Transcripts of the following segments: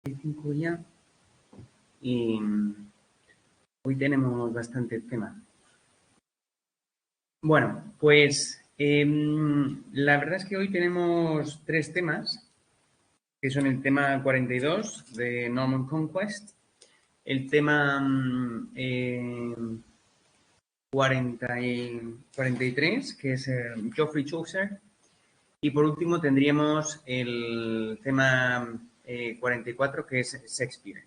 5 ya y hoy tenemos bastante tema. Bueno, pues la verdad es que hoy tenemos 3 temas, que son el tema 42 de Norman Conquest, el tema 43, que es Geoffrey Chaucer, y por último tendríamos el tema 44, que es Shakespeare.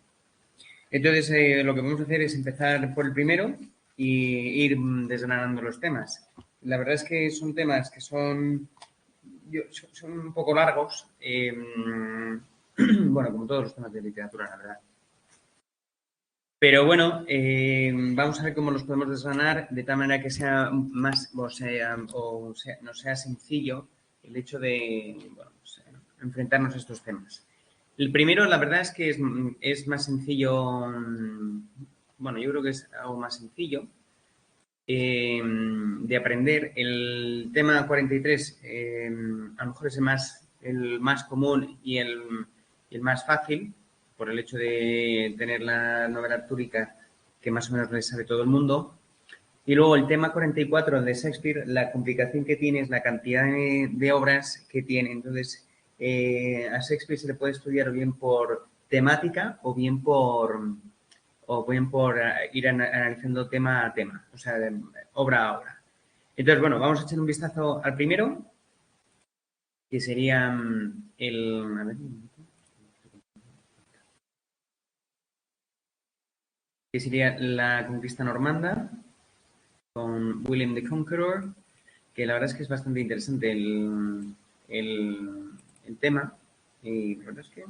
Entonces, lo que vamos a hacer es empezar por el primero y ir desgranando los temas. La verdad es que son temas que son un poco largos, bueno, como todos los temas de literatura, la verdad. Pero bueno, vamos a ver cómo los podemos desgranar de tal manera que sea más, no sea sencillo el hecho de enfrentarnos a estos temas. El primero, la verdad es que es más sencillo, bueno, yo creo que es algo más sencillo de aprender. El tema 43 a lo mejor es el más común y el más fácil, por el hecho de tener la novela artúrica que más o menos le sabe todo el mundo. Y luego el tema 44 de Shakespeare, la complicación que tiene es la cantidad de obras que tiene. Entonces, a Shakespeare se le puede estudiar bien por temática o bien por ir analizando tema a tema, o sea, obra a obra. Entonces, bueno, vamos a echar un vistazo al primero, que sería que sería la conquista normanda con William the Conqueror, que la verdad es que es bastante interesante el tema, y la verdad es que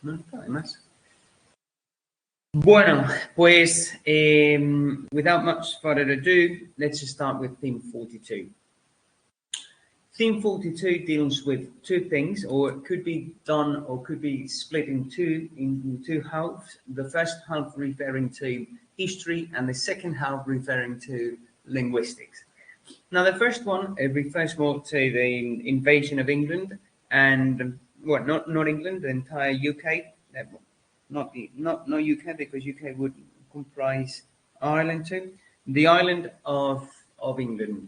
no está de más. Bueno, pues without much further ado, let's just start with theme 42. Theme 42 deals with two things, or it could be done or could be split into two halves. The first half referring to history and the second half referring to linguistics. Now, the first one refers more to the invasion of England and, well, not England, the entire UK. Not UK, because UK would comprise Ireland too. The island of England.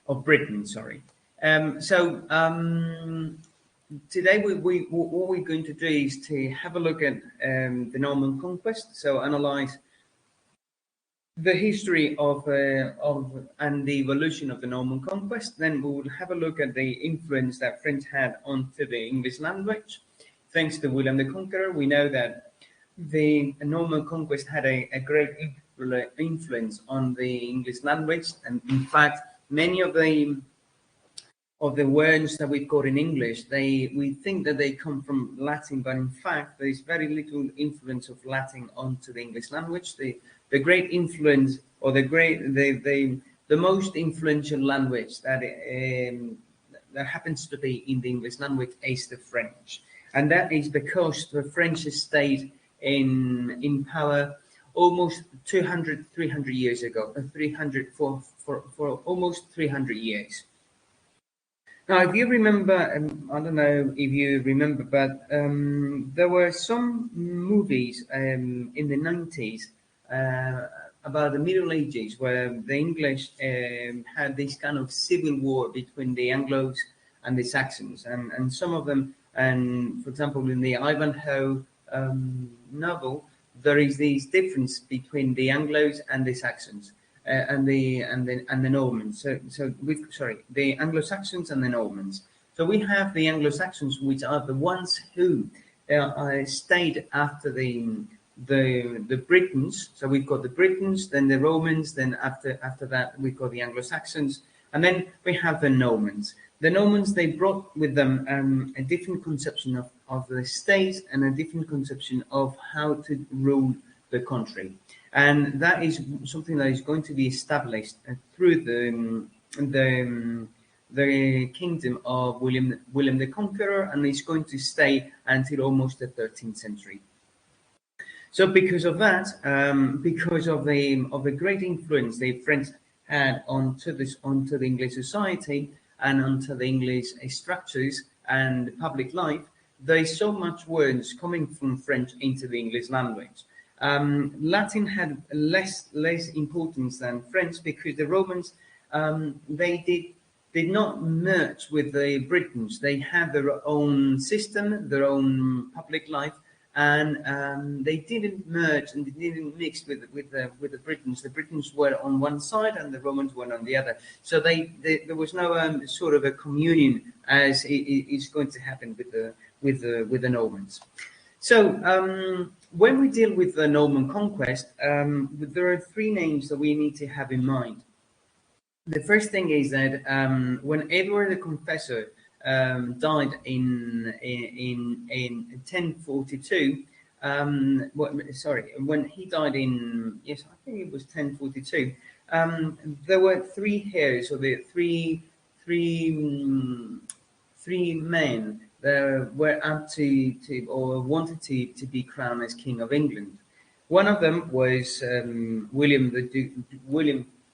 Of Britain, sorry. Today what we're going to do is to have a look at the Norman Conquest, so analyze the history of and the evolution of the Norman Conquest. Then we will have a look at the influence that French had onto the English language. Thanks to William the Conqueror, we know that the Norman Conquest had a great influence on the English language, and in fact, many of the words that we've got in English, we think that they come from Latin, but in fact, there is very little influence of Latin onto the English language. The great influence, or the most influential language that happens to be in the English language is the French, and that is because the French stayed in power almost 300 years ago, for almost 300 years. Now, if you remember, I don't know if you remember, but there were some movies in the 90s about the Middle Ages where the English had this kind of civil war between the Anglos and the Saxons, and some of them, and for example, in the Ivanhoe novel, there is this difference between the Anglos and the Saxons, and the Normans. The Anglo-Saxons and the Normans. So we have the Anglo-Saxons, which are the ones who stayed after the Britons. So we've got the Britons, then the Romans, then after that we've got the Anglo-Saxons, and then we have the Normans. The Normans, they brought with them a different conception of the state and a different conception of how to rule the country. And that is something that is going to be established through the kingdom of William the Conqueror, and it's going to stay until almost the 13th century. So because of that, because of the great influence the French had onto the English society and onto the English structures and public life, there's so much words coming from French into the English language. Latin had less importance than French because the Romans, they did not merge with the Britons. They had their own system, their own public life, and they didn't merge and they didn't mix with the Britons. The Britons were on one side and the Romans were on the other. So there was no sort of a communion as is going to happen with the Normans. So when we deal with the Norman conquest, there are three names that we need to have in mind. The first thing is that when Edward the Confessor died in 1042, when he died in, yes, I think it was 1042, there were three heirs, or the three men that were up to or wanted to be crowned as King of England. One of them was William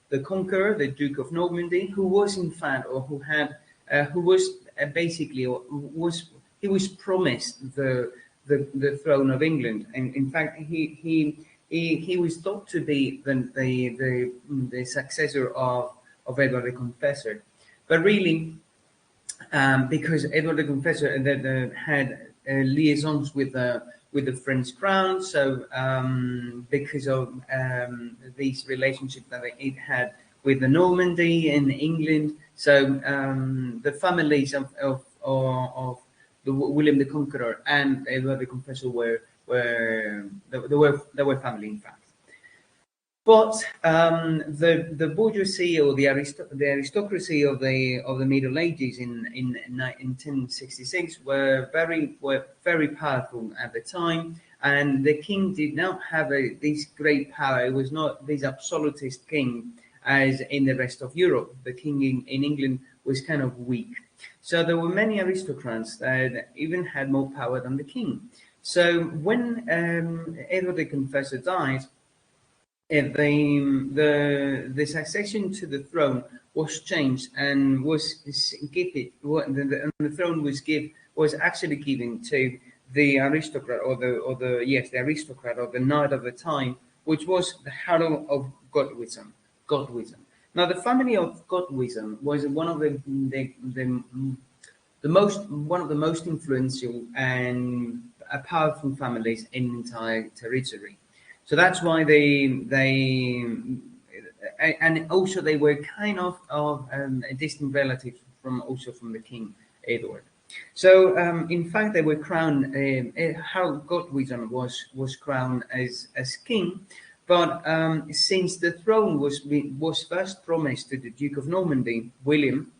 the Conqueror, the Duke of Normandy, who was in fact, or who had, who was basically, or he was promised the throne of England, and in fact he was thought to be the successor of Edward the Confessor, but really, because Edward the Confessor had liaisons with the French crown, so because of these relationships that it had with the Normandy in England, so the families of the William the Conqueror and Edward the Confessor were family, in fact. But the bourgeoisie or the aristocracy of the Middle Ages in 1066 were very powerful at the time, and the king did not have this great power. It was not this absolutist king as in the rest of Europe. The king in England was kind of weak, so there were many aristocrats that even had more power than the king. So when Edward the Confessor died, the succession to the throne was changed and was given. The throne was actually given to the aristocrat or the aristocrat or the knight of the time, which was the Harold of Godwinson. Now, the family of Godwinson was one of the most influential and powerful families in the entire territory. So that's why and also they were kind of a distant relative from the King Edward. So in fact they were crowned. Harold Godwinson was crowned as king, but since the throne was first promised to the Duke of Normandy, William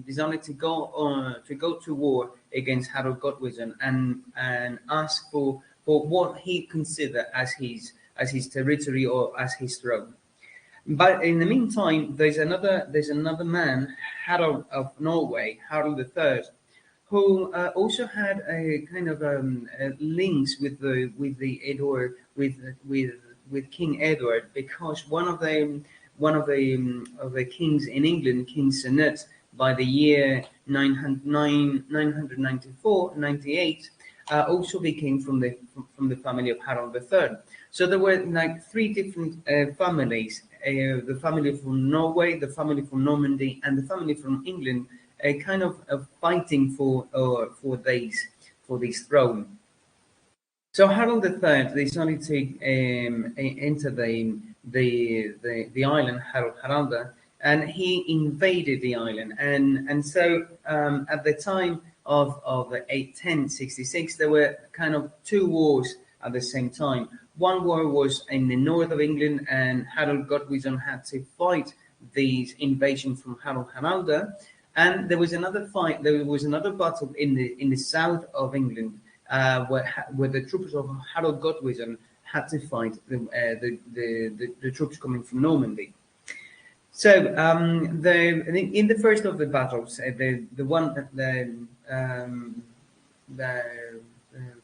decided to go to war against Harold Godwinson and ask for what he considered as his territory or as his throne. But in the meantime, there's another man, Harold of Norway, Harold III, who also had a kind of links with King Edward, because one of the kings in England, King Canute, by the year 998, also became from the family of Harold III. So there were like three different families: the family from Norway, the family from Normandy, and the family from England, kind of fighting for this throne. So Harold III decided to enter the island, Haralda, and he invaded the island. And so at the time of 1066, there were kind of two wars at the same time. One war was in the north of England, and Harold Godwinson had to fight these invasion from Haralda. And there was another fight. There was another battle in the south of England, where the troops of Harold Godwinson had to fight the troops coming from Normandy. So in the first of the battles,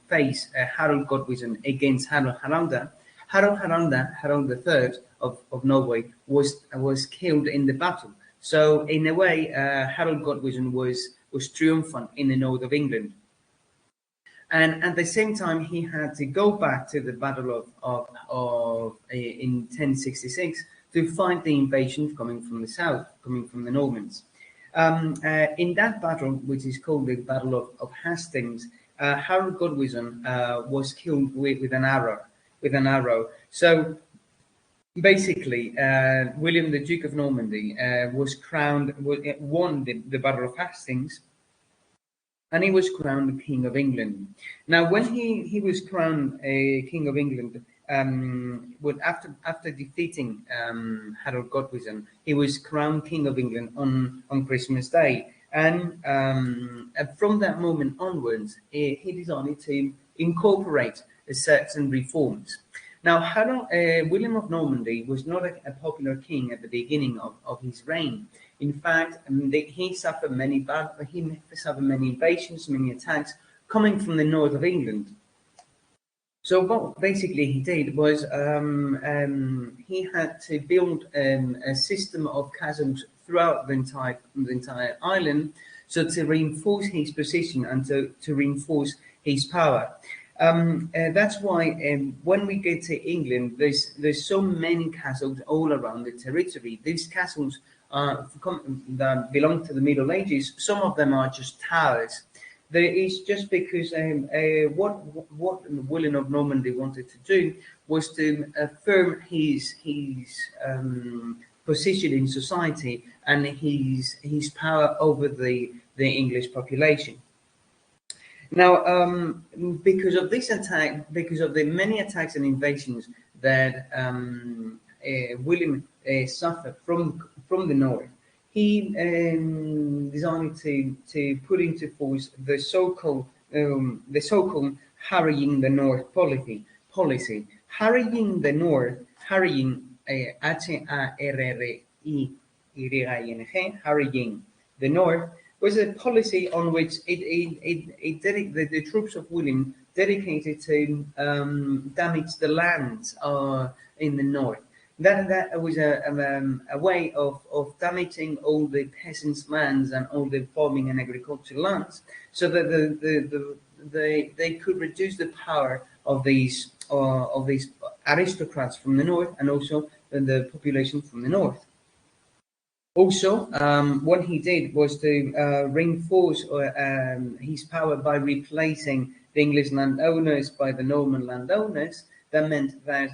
face Harold Godwinson against Harold Haralda, Harold III of Norway was killed in the battle. So in a way, Harold Godwinson was triumphant in the north of England. And at the same time, he had to go back to the Battle of in 1066 to fight the invasion coming from the south, coming from the Normans. In that battle, which is called the Battle of Hastings, Harold Godwinson was killed with an arrow. With an arrow. So basically, William, the Duke of Normandy, was crowned, won the Battle of Hastings, and he was crowned King of England. Now, when he was crowned King of England, after defeating Harold Godwinson, he was crowned King of England on Christmas Day. And from that moment onwards, he decided to incorporate certain reforms. Now, William of Normandy was not a popular king at the beginning of his reign. In fact, he suffered many invasions, many attacks coming from the north of England. So what basically he did was he had to build a system of castles throughout the entire island, so to reinforce his position and to reinforce his power. That's why when we get to England, there's so many castles all around the territory. These castles that belong to the Middle Ages. Some of them are just towers. There is just because what William of Normandy wanted to do was to affirm his position in society and his power over the English population. Now, because of this attack, because of the many attacks and invasions that William suffered from the north, he decided to put into force the so-called harrying the north policy. Harrying the north, harrying Harrying, harrying the north, was a policy on which the troops of William dedicated to damage the lands in the north. That was a way of damaging all the peasants' lands and all the farming and agricultural lands, so that they could reduce the power of these aristocrats from the north and also the population from the north. Also, what he did was to reinforce his power by replacing the English landowners by the Norman landowners. That meant that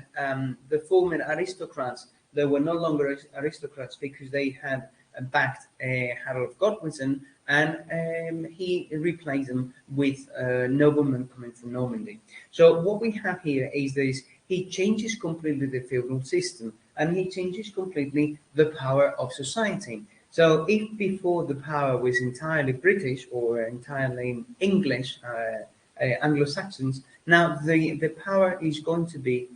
the former aristocrats, they were no longer aristocrats because they had backed Harold Godwinson, and he replaced them with noblemen coming from Normandy. So what we have here is this: he changes completely the feudal system, and he changes completely the power of society. So if before the power was entirely British or entirely English, Anglo-Saxons, now the power is going to be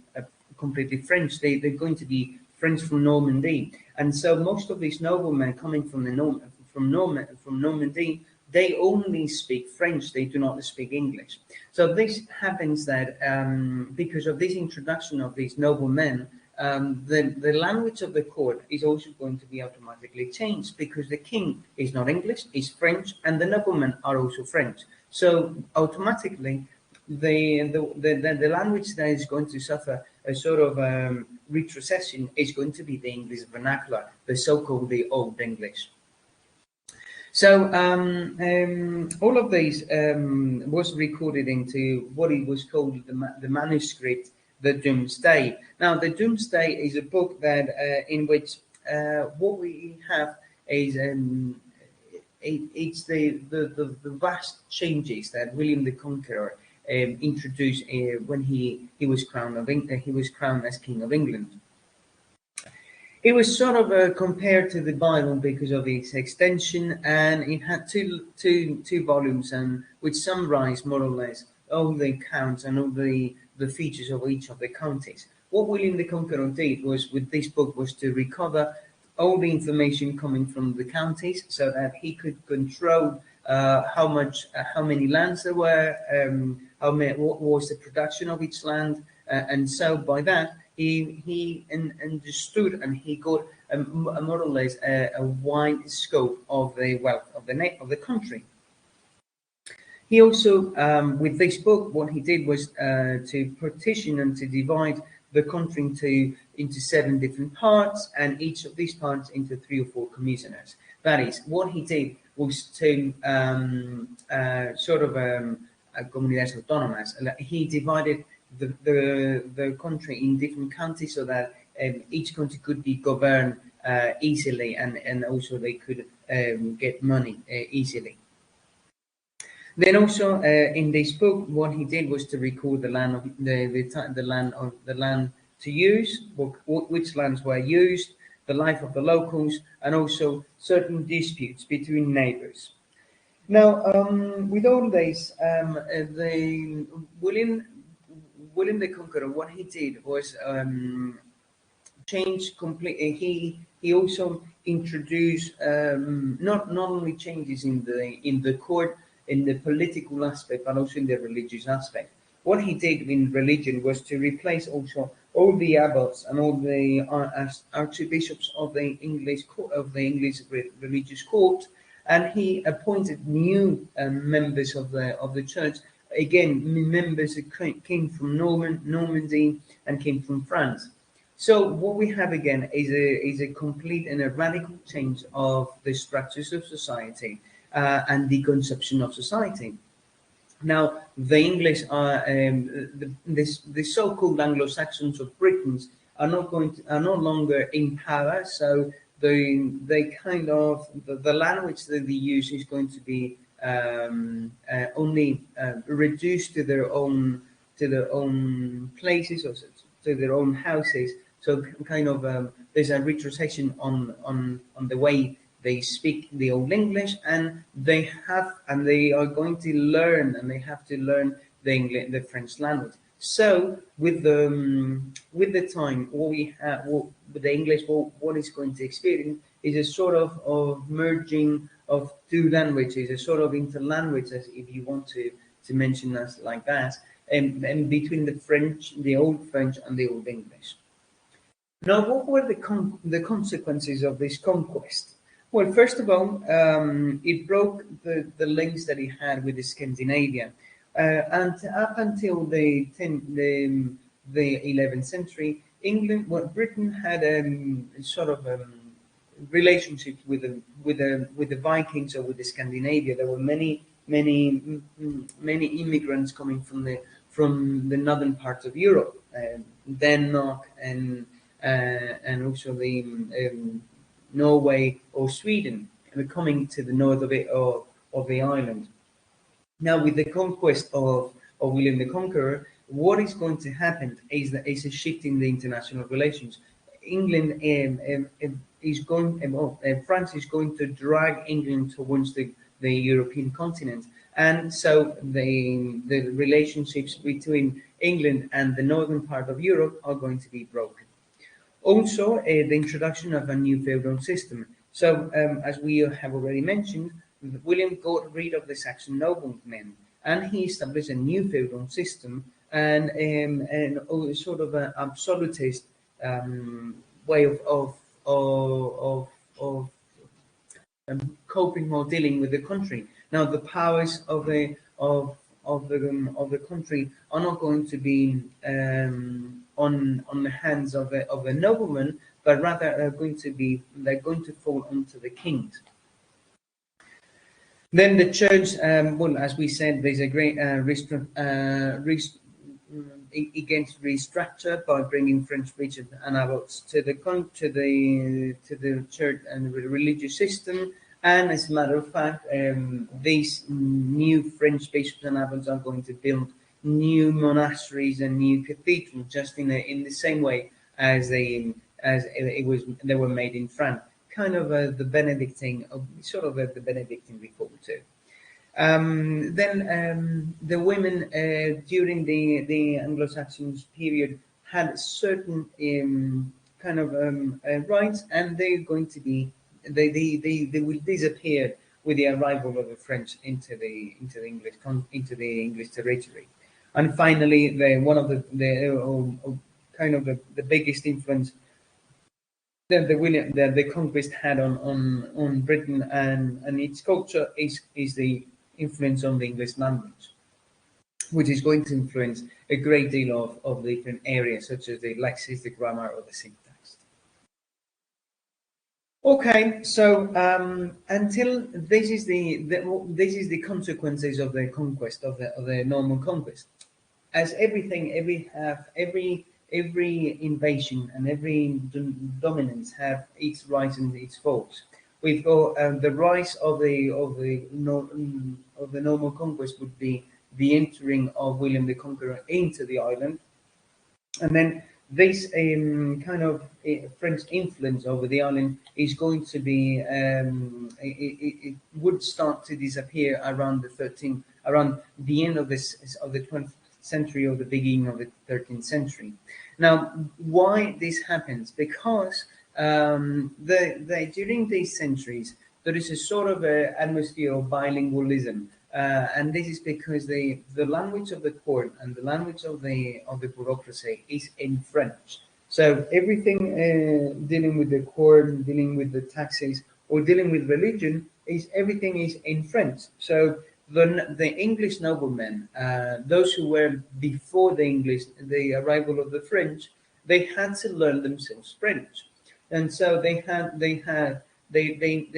completely French. They're going to be French from Normandy. And so most of these noblemen coming from Normandy, they only speak French, they do not speak English. So this happens that because of this introduction of these noblemen, the language of the court is also going to be automatically changed, because the king is not English, is French, and the noblemen are also French. So automatically, the language that is going to suffer a sort of retrocession is going to be the English vernacular, the so-called the Old English. So all of these was recorded into what it was called the manuscript, the Domesday. Now, the Domesday is a book that in which what we have is it's the vast changes that William the Conqueror introduced when he was crowned as King of England. It was sort of compared to the Bible because of its extension, and it had two volumes, and which summarize more or less all the accounts and all the features of each of the counties. What William the Conqueror did was, with this book, was to recover all the information coming from the counties, so that he could control how many lands there were, what was the production of each land, and so by that he understood, and he got more or less a wide scope of the wealth of the country. He also, with this book, what he did was to partition and to divide the country into 7 different parts, and each of these parts into 3 or 4 commissioners. That is, what he did was to comunidades autónomas. He divided the country in different counties so that each country could be governed easily, and also they could get money easily. Then also in this book, what he did was to record the land of the land to use, which lands were used, the life of the locals, and also certain disputes between neighbors. Now, with all this, the William the Conqueror, what he did was change completely. He also introduced not only changes in the court, in the political aspect, but also in the religious aspect. What he did in religion was to replace also all the abbots and all the archbishops of the English religious court, and he appointed new members of the church. Again, members that came from Normandy and came from France. So what we have again is a complete and a radical change of the structures of society and the conception of society. Now, the English are the so-called Anglo-Saxons of Britain are no longer in power. So they kind of the language that they use is going to be only reduced to their own places or to their own houses. So kind of there's a retrocession on the way they speak the Old English, and they are going to learn, and they have to learn the French language. So with the time, with the English, what is going to experience is a sort of merging of 2 languages, a sort of interlanguage, as if you want to mention us like that, and between the French, the Old French, and the Old English. Now, what were the consequences of this conquest? Well, first of all, it broke the links that it had with the Scandinavia, and up until the 11th century, Britain had sort of relationships with the Vikings or with the Scandinavia. There were many immigrants coming from the northern parts of Europe, Denmark and also the Norway or Sweden, coming to the north of the island. Now, with the conquest of William the Conqueror, what is going to happen is a shift in the international relations. England France is going to drag England towards the European continent, and so the relationships between England and the northern part of Europe are going to be broken. Also, the introduction of a new feudal system. So, as we have already mentioned, William got rid of the Saxon noblemen, and he established a new feudal system and sort of an absolutist way of coping or dealing with the country. Now, the powers of the country are not going to be on the hands of the noblemen, but rather they're going to fall onto the kings. Then the church, well, as we said, there's a great restructure by bringing French preachers and abbots to the church and the religious system. And as a matter of fact, these new French bishops and abbots are going to build new monasteries and new cathedrals, just in the same way as they were made in France. Kind of the Benedictine, sort of the Benedictine reform too. Then the women during the Anglo-Saxon period had certain kind of rights, and they're going to be they will disappear with the arrival of the French into the English territory. And finally, one of the biggest influence the conquest had on Britain, and its culture is the influence on the English language, which is going to influence a great deal of different areas, such as the lexis, the grammar, or the syntax. Okay, so until this is the consequences of the conquest of the normal conquest. As everything, every invasion and every dominance have its rise and its falls. We've got the rise of the normal conquest would be the entering of William the Conqueror into the island, and then this kind of French influence over the island is going to be it would start to disappear around around the end of the 20th century or the beginning of the 13th century. Now, why this happens? Because during these centuries there is a sort of atmosphere of bilingualism. And this is because the language of the court and the language of the bureaucracy is in French. So everything dealing with the court, dealing with the taxes, or dealing with religion everything is in French. So the English noblemen, those who were before the arrival of the French, they had to learn themselves French, and so they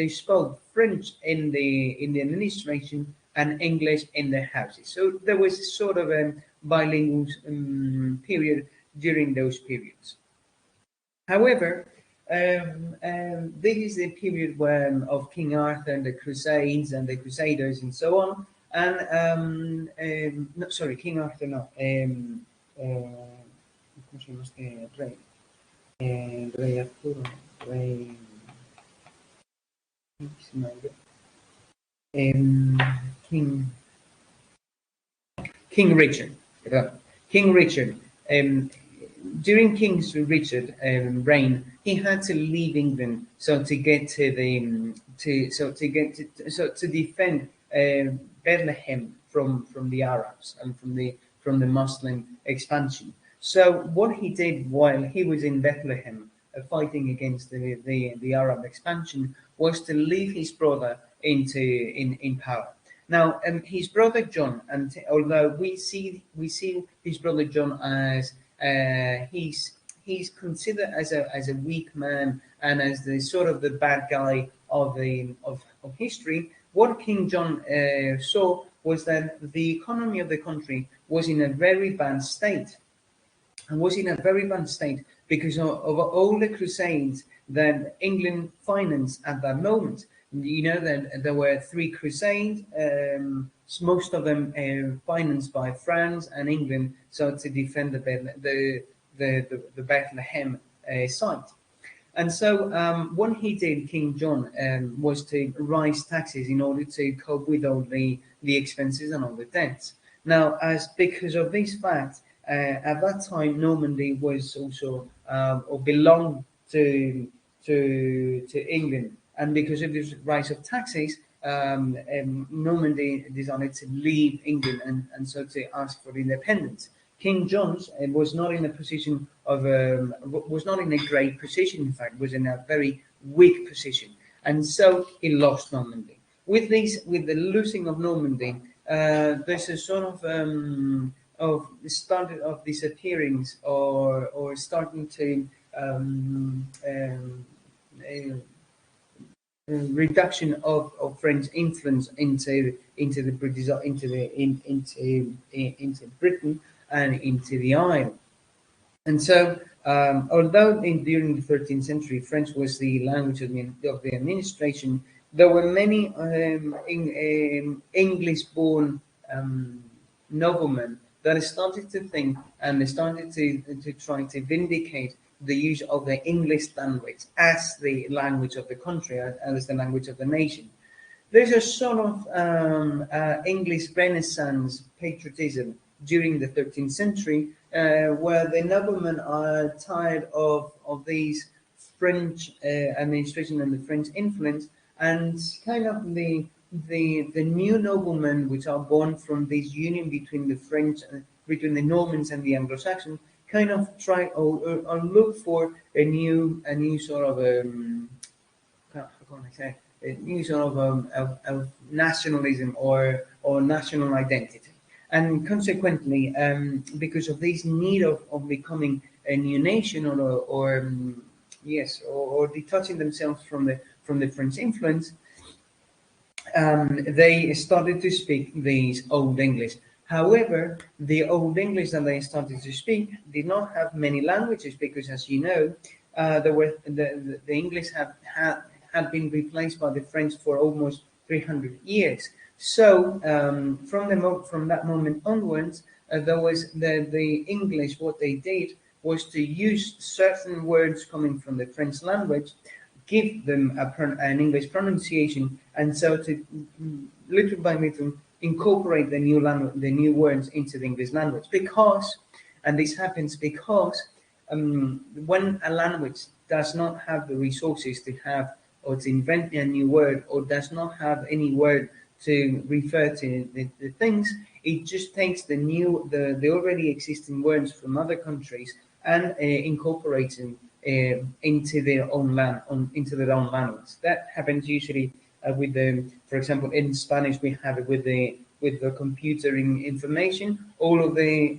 spoke French in the administration and English in their houses. So there was a sort of a bilingual period during those periods. However, this is the period of King Arthur and the Crusades and the Crusaders and so on. And no, sorry, King Arthur, no. ¿Cómo se llama este rey? Rey Arturo, rey. King Richard. King Richard. During King Richard reign, he had to leave England to defend Bethlehem from the Arabs and from the Muslim expansion. So what he did while he was in Bethlehem fighting against the Arab expansion was to leave his brother in power. Now, his brother John, and although we see his brother John as he's considered as a weak man and as the sort of the bad guy of history, what King John saw was that the economy of the country was in a very bad state, and was in a very bad state because of all the crusades that England financed at that moment. You know that there were 3 crusades, most of them financed by France and England, so to defend the Bethlehem site. And so what he did, King John, was to raise taxes in order to cope with all the expenses and all the debts. Now, because of this fact, at that time, Normandy was also or belonged to England, and because of this rise of taxes, Normandy decided to leave England and so to ask for independence. King John was not in a position was not in a great position. In fact, was in a very weak position, and so he lost Normandy. With the losing of Normandy, there's a sort of started of disappearings or starting to reduction of French influence into the British into Britain and into the Isle. And so, although during the 13th century French was the language of the administration, there were many English-born noblemen that started to think, and they started to try to vindicate the use of the English language as the language of the country, as the language of the nation. There's a sort of English Renaissance patriotism during the 13th century, where the noblemen are tired of these French administration and the French influence, and kind of the new noblemen, which are born from this union between the French, between the Normans and the Anglo-Saxons, kind of try or look for a new sort of how can I say, a new sort of nationalism or national identity. And consequently, because of this need of becoming a new nation or detaching themselves from the French influence, they started to speak these Old English. However, the Old English that they started to speak did not have many languages because, as you know, the English had been replaced by the French for almost 300 years. So from that moment onwards, there was the English. What they did was to use certain words coming from the French language, give them an English pronunciation, and so to little by little incorporate the new words into the English language. And this happens because when a language does not have the resources to have or to invent a new word, or does not have any word to refer to the things, it just takes the already existing words from other countries and incorporates them into their own into their own language. That happens usually for example, in Spanish we have it with the computering information. All of the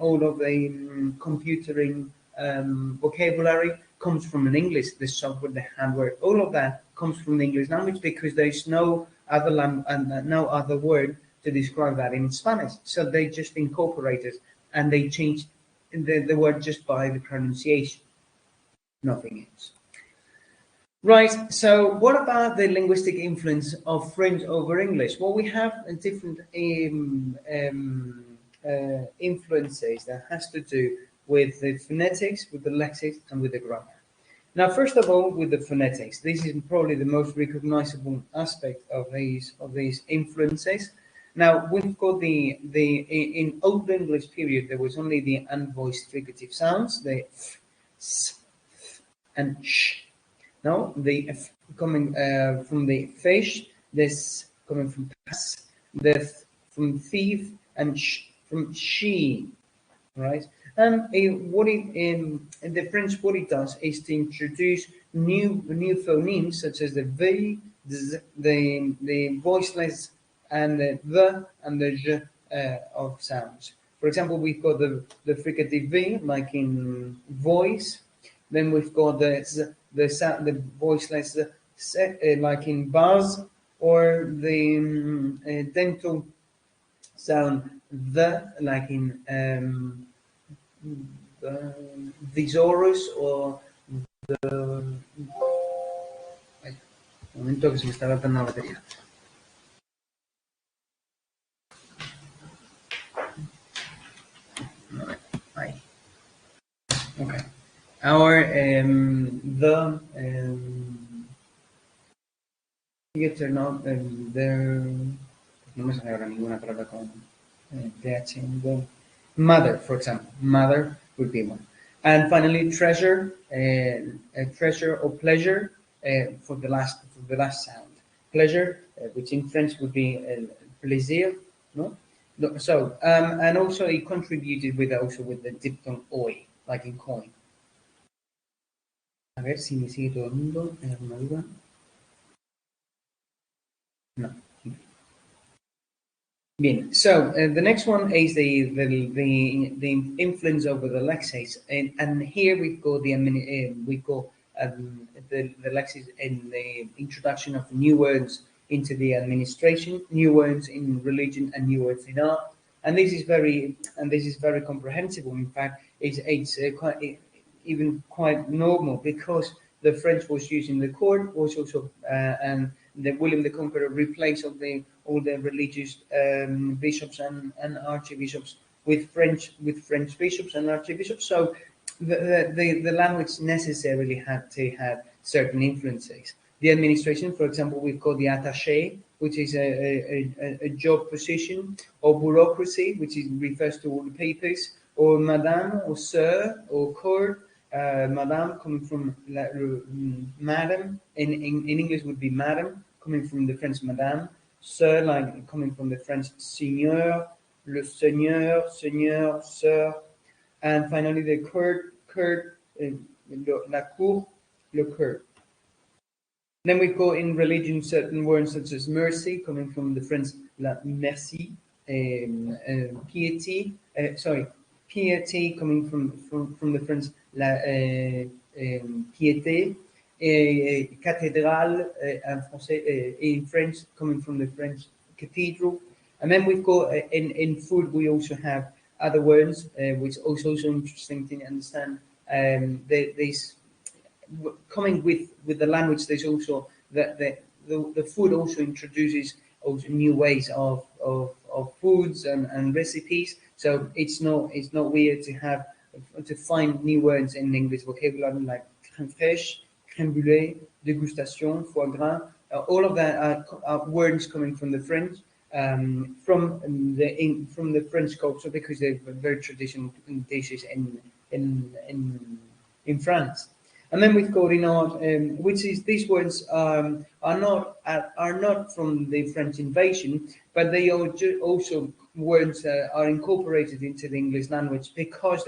computering vocabulary comes from an English. The software, the hardware, all of that comes from the English language because there is no other no other word to describe that in Spanish. So they just incorporate it and they change the word just by the pronunciation, nothing else. Right, so what about the linguistic influence of French over English? Well, we have different influences that has to do with the phonetics, with the lexics, and with the grammar. Now, first of all, with the phonetics, this is probably the most recognizable aspect of these influences. Now, we've got in Old English period, there was only the unvoiced fricative sounds, the f, s, and sh. Now, the f coming from the fish, this coming from pass, the th from thief, and sh from she, right? And in the French, what it does is to introduce new phonemes such as the v, the voiceless, and the and the j of sounds. For example, we've got the fricative v, like in voice. Then we've got the sound, the voiceless, like in buzz, or the dental sound the, like in thesaurus, or the. Ay, un momento que se me está agotando la batería. Ahí. Okay. Our theater, no, no me sale ahora ninguna palabra con TH. Mother, for example, mother would be one. And finally, treasure, treasure or pleasure for the last sound. Pleasure, which in French would be plaisir, no? So and also it contributed with the diphthong oi, like in coin. A ver si me sigue todo el mundo. ¿Hay alguna duda? No. Bien. So the next one is the influence over the lexics, and here we've got the lexics and the introduction of new words into the administration, new words in religion, and new words in art. And this is very comprehensible. In fact, it's quite normal because the French was using the court, was also and the William the Conqueror replaced all the religious bishops and archbishops with French bishops and archbishops. So the language necessarily had to have certain influences. The administration, for example, we've got the attaché, which is a job position, or bureaucracy, which refers to all the papers, or madame, or sir, or court. Madame coming from madam, in English would be madam, coming from the French madame. Sir, like coming from the French seigneur, le seigneur, seigneur, sir. And finally, the la cour, le coeur. Then we go in religion certain words such as mercy, coming from the French la merci, piety, piety, coming from the French la piété, cathédrale en français, in French, coming from the French cathedral. And then we've got in food, we also have other words, which is also interesting to understand. These coming with the language, there's also the food also introduces also new ways of foods and recipes. So it's not weird to find new words in English vocabulary like crème fraîche, crème brûlée, dégustation, foie gras. All of that are words coming from the French. From the French culture, because they're very traditional dishes in France. And then we've got in art, which is these words are not from the French invasion, but they are also words are incorporated into the English language because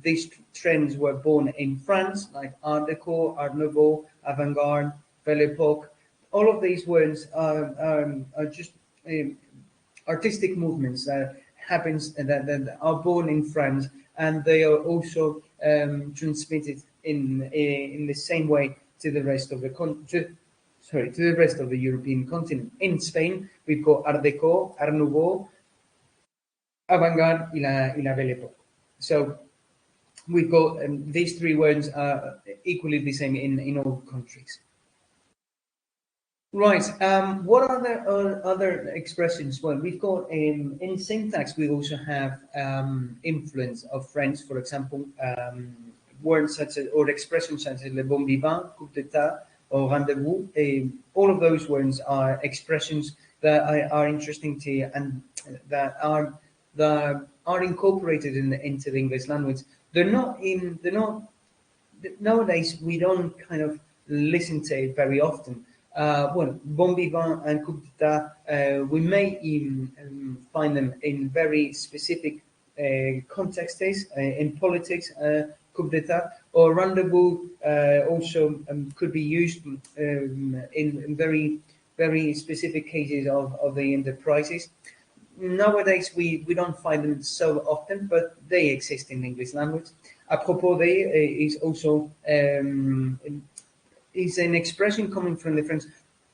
these trends were born in France, like Art Deco, Art Nouveau, Avant-Garde, Belle Époque. All of these words are just artistic movements that are born in France, and they are also transmitted in the same way to the rest of the rest of the European continent. In Spain, we've got Art Deco, Art Nouveau, Avant-Garde, y la Belle Époque. So we've got these three words are equally the same in all countries. Right. What are the other expressions? Well, we've got in syntax, we also have influence of French. For example, words such as or expressions such as le bon vivant, coup d'état, or rendezvous. All of those words are expressions that are interesting to you and that are incorporated into the English language. They're not nowadays. We don't kind of listen to it very often. Well, bon vivant and coup d'état, we may even find them in very specific contexts, in politics, coup d'état, or rendezvous also could be used in very, very specific cases of the enterprises. Nowadays, we don't find them so often, but they exist in the English language. Apropos de is also is an expression coming from the French,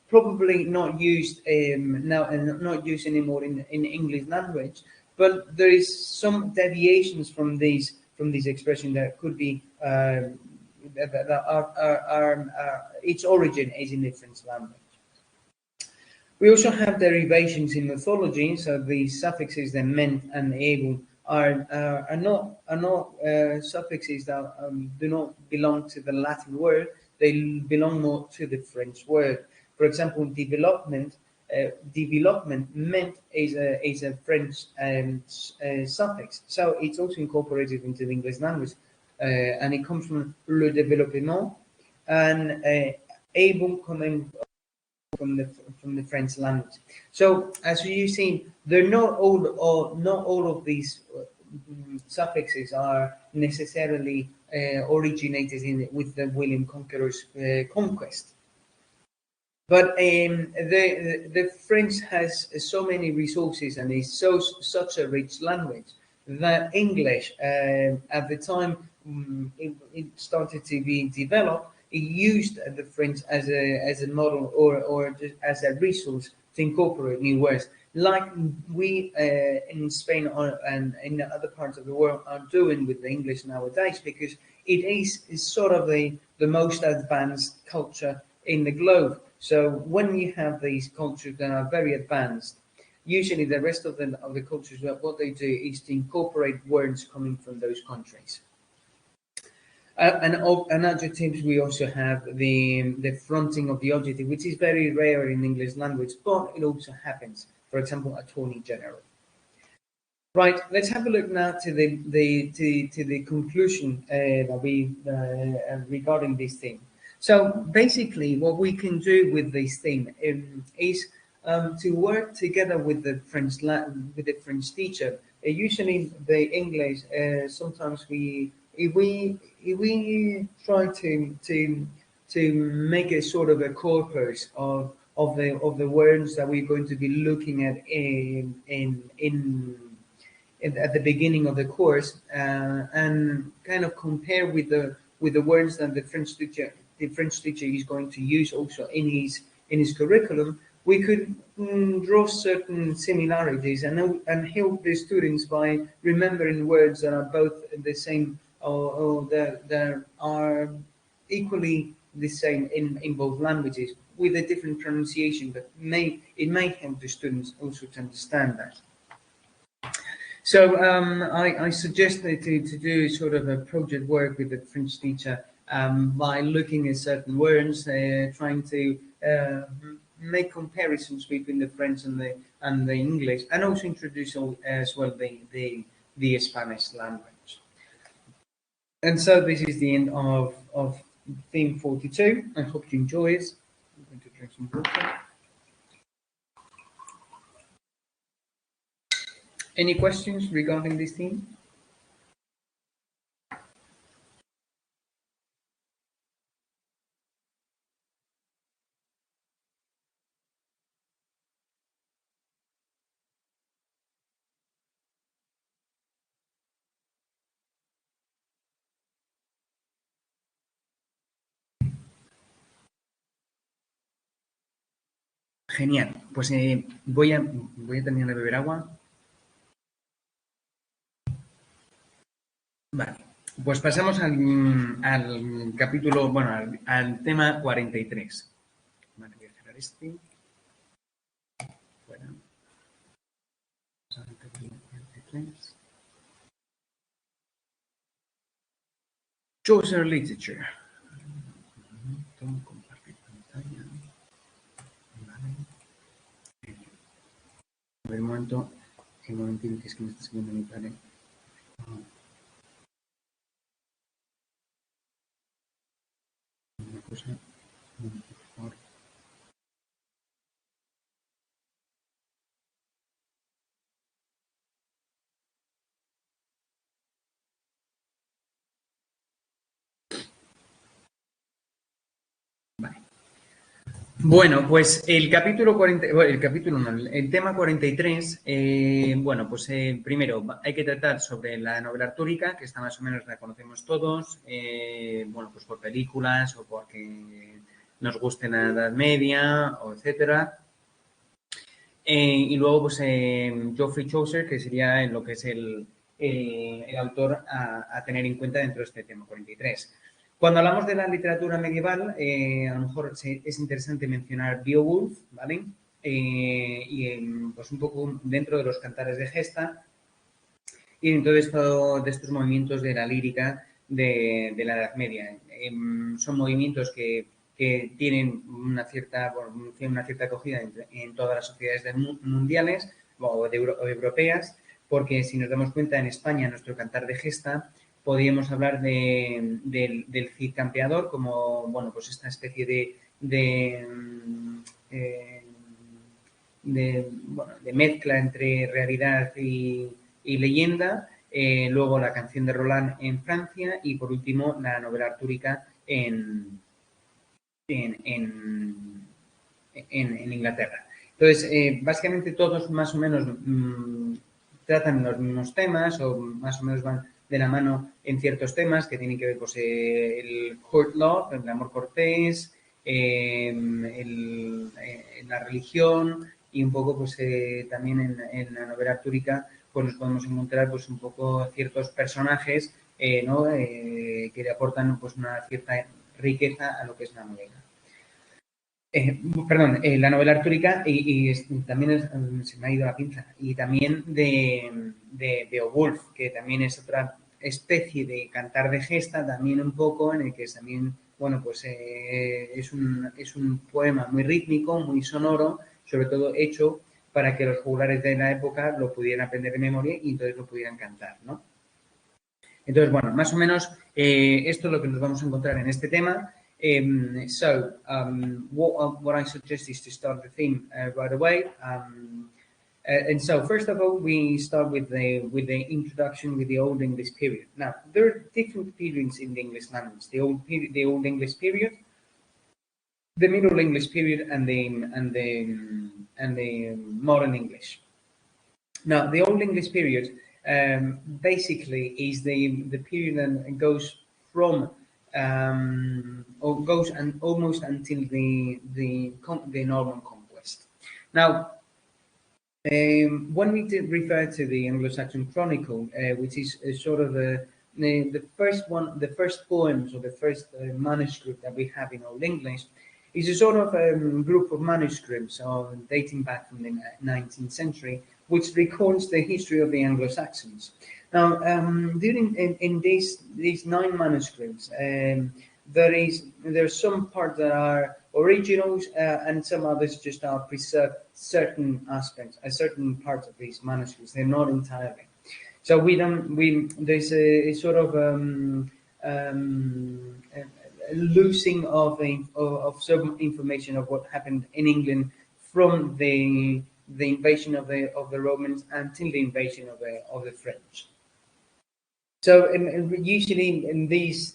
probably not used now and not used anymore in English language, but there is some deviations from these expressions that could be that are its origin is in the French language. We also have derivations in mythology, so the suffixes that meant and able are not suffixes that do not belong to the Latin word. They belong more to the French word. For example, development meant is a French suffix, so it's also incorporated into the English language, and it comes from le développement, and able coming from the French language. So as you've seen, they're not all of these suffixes are necessarily originated with the William Conqueror's conquest. But the French has so many resources and is such a rich language that English, at the time it started to be developed, it used the French as a model or just as a resource to incorporate new words, like we in Spain and in other parts of the world are doing with the English nowadays, because it is sort of the most advanced culture in the globe. So when you have these cultures that are very advanced, usually the rest of the cultures, what they do is to incorporate words coming from those countries. And adjectives, we also have the fronting of the adjective, which is very rare in English language, but it also happens. For example, attorney general. Right. Let's have a look now to the conclusion that we regarding this theme. So basically, what we can do with this theme is to work together with the French teacher usually the English, sometimes if we try to make a sort of a corpus of the words that we're going to be looking at at the beginning of the course, and kind of compare with the words that the French teacher is going to use also in his curriculum, we could draw certain similarities and help the students by remembering words that are both the same, or that are equally the same in both languages with a different pronunciation, but it may help the students also to understand that. So I suggested to do sort of a project work with the French teacher, by looking at certain words, trying to make comparisons between the French and the English, and also introduce as well the Spanish language. And so this is the end of theme 42. I hope you enjoy it. I'm going to drink some water. Any questions regarding this theme? Genial. Pues voy a terminar de beber agua. Vale. Pues pasamos al capítulo, bueno, al tema 43. Vale, voy a cerrar este. Fuera. Pasamos al capítulo 43. Chaucer Literature. Compartir pantalla. Vale. A ver, un momentito, que es que me está escribiendo mi padre. Una cosa, por favor. Vale. Bueno, pues el capítulo 40, bueno, el capítulo no, el tema 43, bueno, pues primero hay que tratar sobre la novela artúrica, que esta más o menos la conocemos todos, bueno, pues por películas o porque nos guste la Edad Media, o etcétera. Y luego, pues Geoffrey Chaucer, que sería lo que es el autor a tener en cuenta dentro de este tema 43. Cuando hablamos de la literatura medieval, a lo mejor es interesante mencionar Beowulf, ¿vale? Y pues un poco dentro de los cantares de gesta y dentro de estos movimientos de la lírica de la Edad Media. Son movimientos que tienen una cierta acogida en todas las sociedades mundiales o europeas, porque si nos damos cuenta, en España, nuestro cantar de gesta, podríamos hablar del Cid campeador como, bueno, pues esta especie de mezcla entre realidad y leyenda. Luego la canción de Roland en Francia y, por último, la novela artúrica en Inglaterra. Entonces, básicamente todos más o menos tratan los mismos temas, o más o menos van de la mano en ciertos temas que tienen que ver, pues, el court law, el amor cortés, la religión, y un poco, pues, también en la novela artúrica, pues nos podemos encontrar, pues, un poco ciertos personajes, ¿no? Que le aportan, pues, una cierta riqueza a lo que es la novela. La novela artúrica y también se me ha ido la pinza, y también de Beowulf, que también es otra especie de cantar de gesta, también un poco, en el que también, bueno, pues es un poema muy rítmico, muy sonoro, sobre todo hecho para que los juglares de la época lo pudieran aprender de memoria y entonces lo pudieran cantar, ¿no? Entonces, bueno, más o menos esto es lo que nos vamos a encontrar en este tema. What I suggest is to start the theme right away. And so, first of all, we start with the introduction with the Old English period. Now, there are different periods in the English language: the Old English period, the Middle English period, and the Modern English. Now, the Old English period basically is the period that goes from or goes and almost until the Norman conquest. Now, when we did refer to the Anglo-Saxon Chronicle, which is sort of the first one, the first poems or the first manuscript that we have in Old English, is a sort of group of manuscripts dating back from the 19th century, which records the history of the Anglo-Saxons. Now, during in these 9 manuscripts, there's some parts that are originals, and some others just are preserved certain aspects, certain parts of these manuscripts. They're not entirely. So there's a sort of losing of some information of what happened in England from the invasion of the Romans until the invasion of the French. So usually in these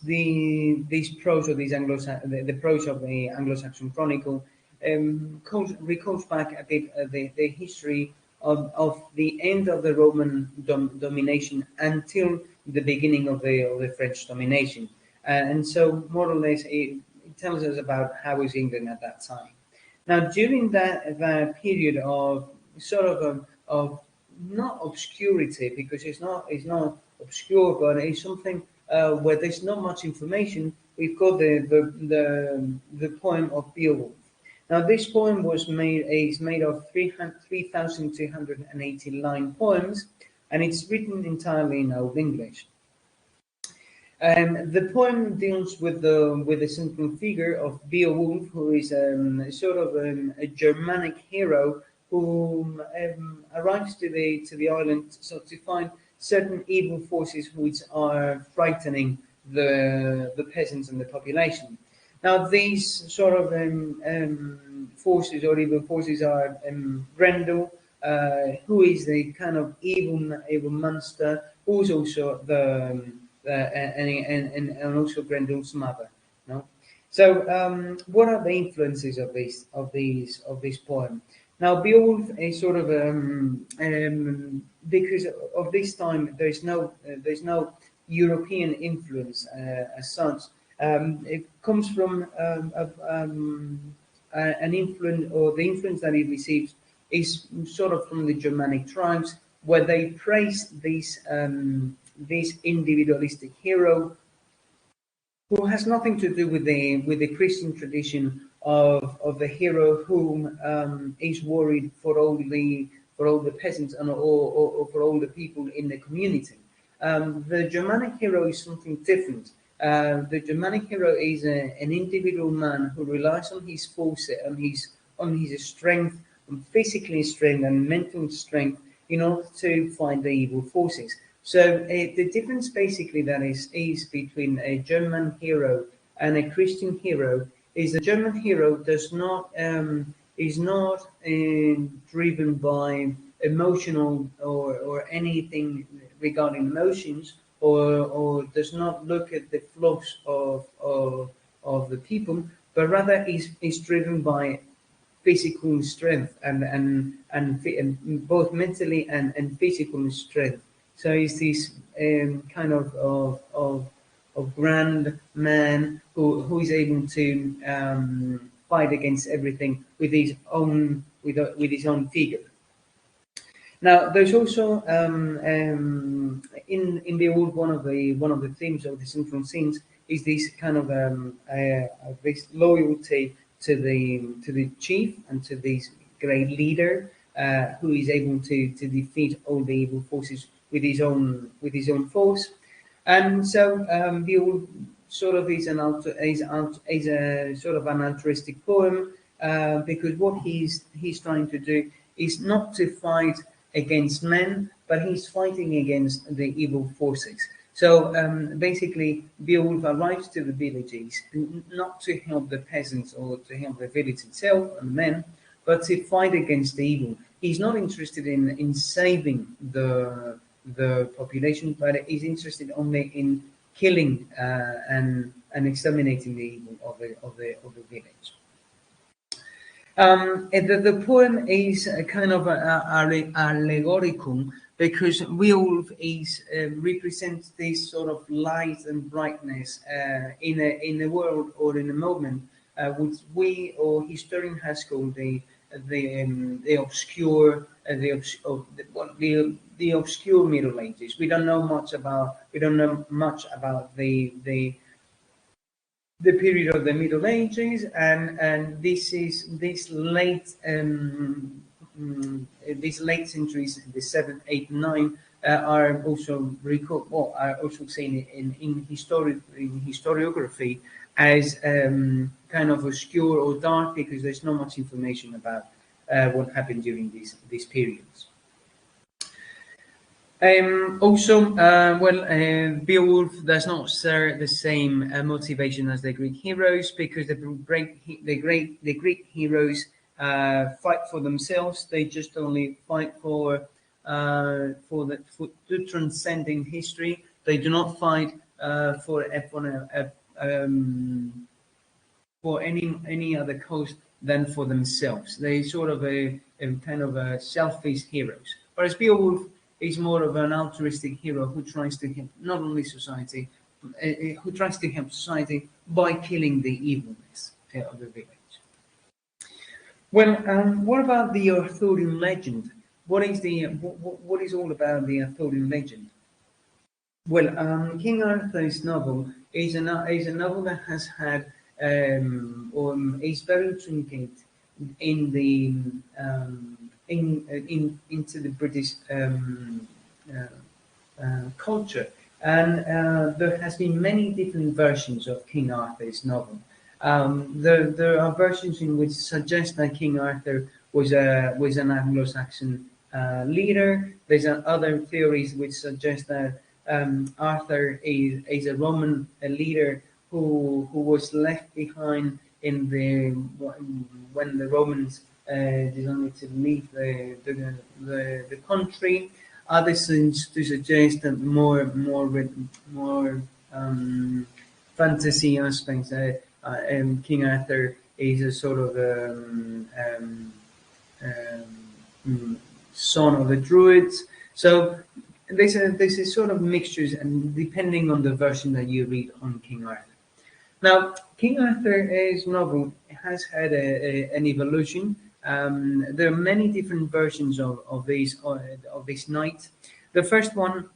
prose or these the prose of the Anglo-Saxon Chronicle recalls back a bit the history of the end of the Roman domination until the beginning of the French domination, and so more or less it tells us about how was England at that time. Now, during that period of sort of not obscurity, because it's not obscure, but it's something where there's not much information. We've got the poem of Beowulf. Now, this poem is made of 3,289 poems, and it's written entirely in Old English. The poem deals with the central figure of Beowulf, who is sort of a Germanic hero who arrives to the island to find certain evil forces which are frightening the peasants and the population. Now, these sort of forces or evil forces are Grendel, who is the kind of evil monster, who's also and also Grendel's mother. No, so what are the influences of this poem? Now, Beowulf is sort of because of this time there's no European influence as such. It comes from an influence, or the influence that he receives is sort of from the Germanic tribes, where they praise this individualistic hero who has nothing to do with the Christian tradition of the hero whom is worried for all the peasants and or for all the people in the community. The Germanic hero is something different. The Germanic hero is an individual man who relies on his force, on his strength, on physical strength and mental strength in order to fight the evil forces. So the difference basically that is between a German hero and a Christian hero is the German hero is not driven by emotional or anything regarding emotions, or does not look at the flaws of the people, but rather is driven by physical strength and both mentally and physical strength. So it's this kind of grand man who is able to fight against everything with his own figure. Now, there's also in the old one of the themes of the central scenes is this kind of this loyalty to the chief and to this great leader who is able to defeat all the evil forces with his own force. And so Beowulf sort of is a sort of an altruistic poem because what he's trying to do is not to fight against men, but he's fighting against the evil forces. So basically, Beowulf arrives to the villages not to help the peasants or to help the village itself and men, but to fight against the evil. he's not interested in saving the population, but is interested only in killing and exterminating the evil of the village. The poem is a kind of allegorical, because Beowulf represents this sort of light and brightness in a world or in a moment which we or historian has called the obscure the obscure Middle Ages. We don't know much about the period of the Middle Ages, and this late centuries, the 7th, 8th, 9th, are also seen in historiography as kind of obscure or dark, because there's not much information about what happened during these periods. Beowulf does not share the same motivation as the Greek heroes, because the Greek heroes fight for themselves. They just only fight to transcending history. They do not fight for any other cause than for themselves. They sort of a kind of a selfish heroes. Whereas Beowulf is more of an altruistic hero who tries to help not only society, who tries to help society by killing the evilness of the village. Well, what about the Arthurian legend? What is all about the Arthurian legend? Well, King Arthur's novel is a novel that has had is very intricate in the into the British culture, and there has been many different versions of King Arthur's novel. There are versions in which suggest that King Arthur was an Anglo-Saxon leader. There's other theories which suggest that Arthur is a Roman leader who was left behind when the Romans decided to leave the country. Others seems to suggest that more fantasy aspects. King Arthur is a sort of son of the Druids. So there's a sort of mixtures, and depending on the version that you read on King Arthur. Now, King Arthur's novel has had an evolution. There are many different versions of this knight. The first one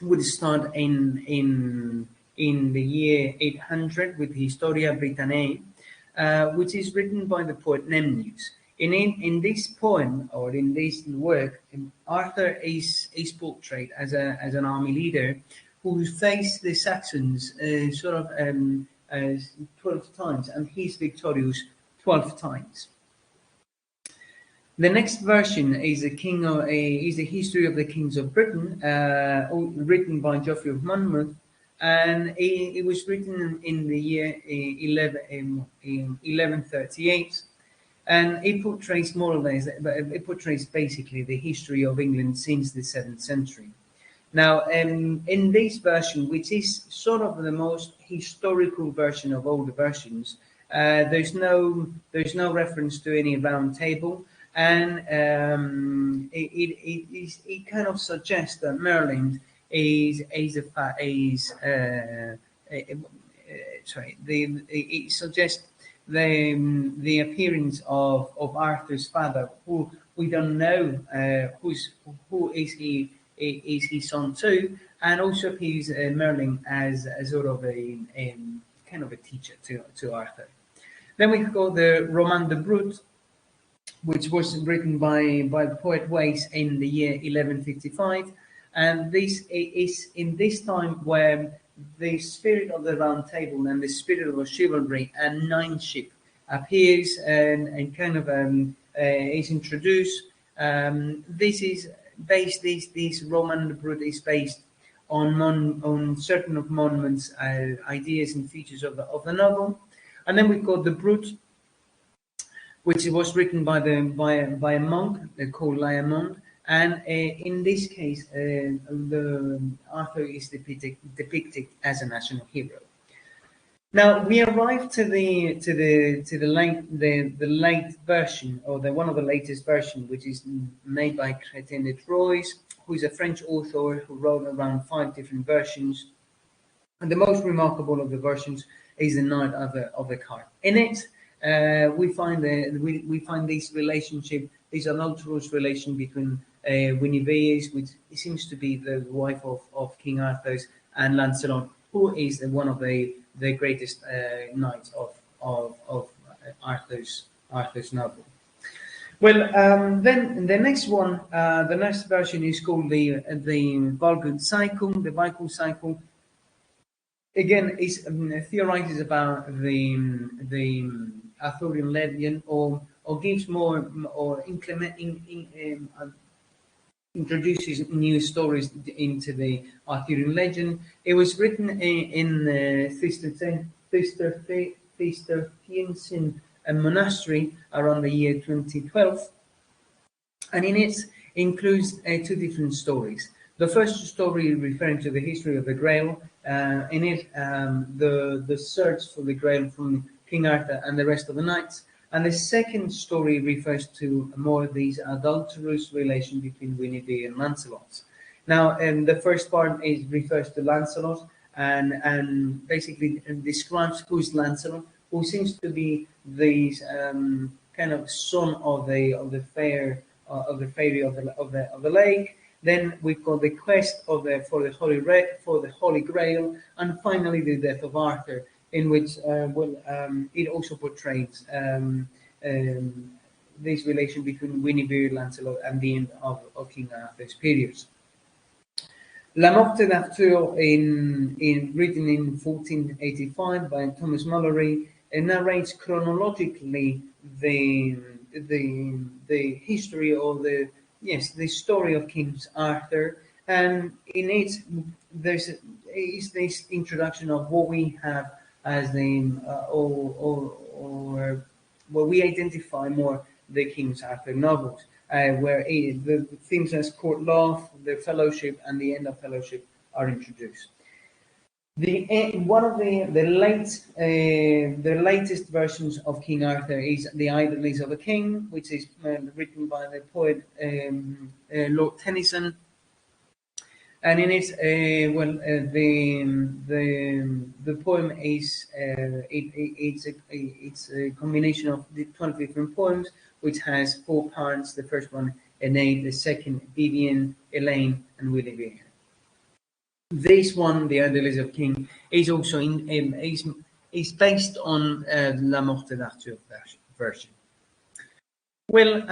would start in the year 800 with Historia Britanniae, which is written by the poet Memnius. In this poem, or in this work, Arthur is portrayed as an army leader who faced the Saxons 12 times, and he's victorious 12 times. The next version is the history of the kings of Britain, written by Geoffrey of Monmouth, and it was written in the year 1138, and it portrays more or less, it portrays basically the history of England since the 7th century. Now, in this version, which is sort of the most historical version of all the versions, there's no reference to any round table, and it kind of suggests that Merlin it suggests the appearance of Arthur's father, who we don't know who is he. Is his son too, and also appears Merlin as a sort of a kind of a teacher to Arthur. Then we got the Roman de Brut, which was written by the poet Wace in the year 1155, and this is in this time where the spirit of the Round Table and the spirit of chivalry and knightship appears and kind of is introduced. This Roman Brut is based on certain of Monmouth's ideas and features of the novel. And then we've got the Brut, which was written by a monk called Laemond. And in this case, the Arthur is depicted as a national hero. Now we arrive to the late version, or the one of the latest version, which is made by Chrétien de Troyes, who is a French author who wrote around 5 different versions. And the most remarkable of the versions is the Knight of the Cart. In it, we find this relationship, this adulterous relation between Guinevere, which seems to be the wife of King Arthur's, and Lancelot, who is one of the greatest knights of Arthur's novel. Well, then the next one, the next version is called the Vulgar Cycle, the Viking Cycle. Again, it theorizes about the Arthurian legend, or gives more, or introduces new stories into the Arthurian legend. It was written in Cistercian monastery around the year 2012, and in it includes 2 different stories. The first story referring to the history of the Grail. In it, the search for the Grail from King Arthur and the rest of the knights. And the second story refers to more of these adulterous relation between Guinevere and Lancelot. Now, the first part refers to Lancelot and basically describes who is Lancelot, who seems to be this kind of son of the fairy of the lake. Then we've got the quest for the Holy Grail, and finally the death of Arthur, in which it also portrays this relation between Guinevere, Lancelot, and the end of King Arthur's periods. La Morte d'Arthur, written in 1485 by Thomas Mallory, narrates chronologically the history, or the story of King Arthur, and in it is this introduction of what we have as the or what we identify more the King Arthur novels, where the themes as court love, the fellowship, and the end of fellowship are introduced. One of the latest versions of King Arthur is The Idleness of a King, which is written by the poet Lord Tennyson, and in it, the poem is it's a combination of the 12 different poems, which has 4 parts. The first one, Aeneid; the second, Vivien, Elaine, and Guinevere. This one, The Idleness of King, is also is based on La Morte d'Arthur version. Well,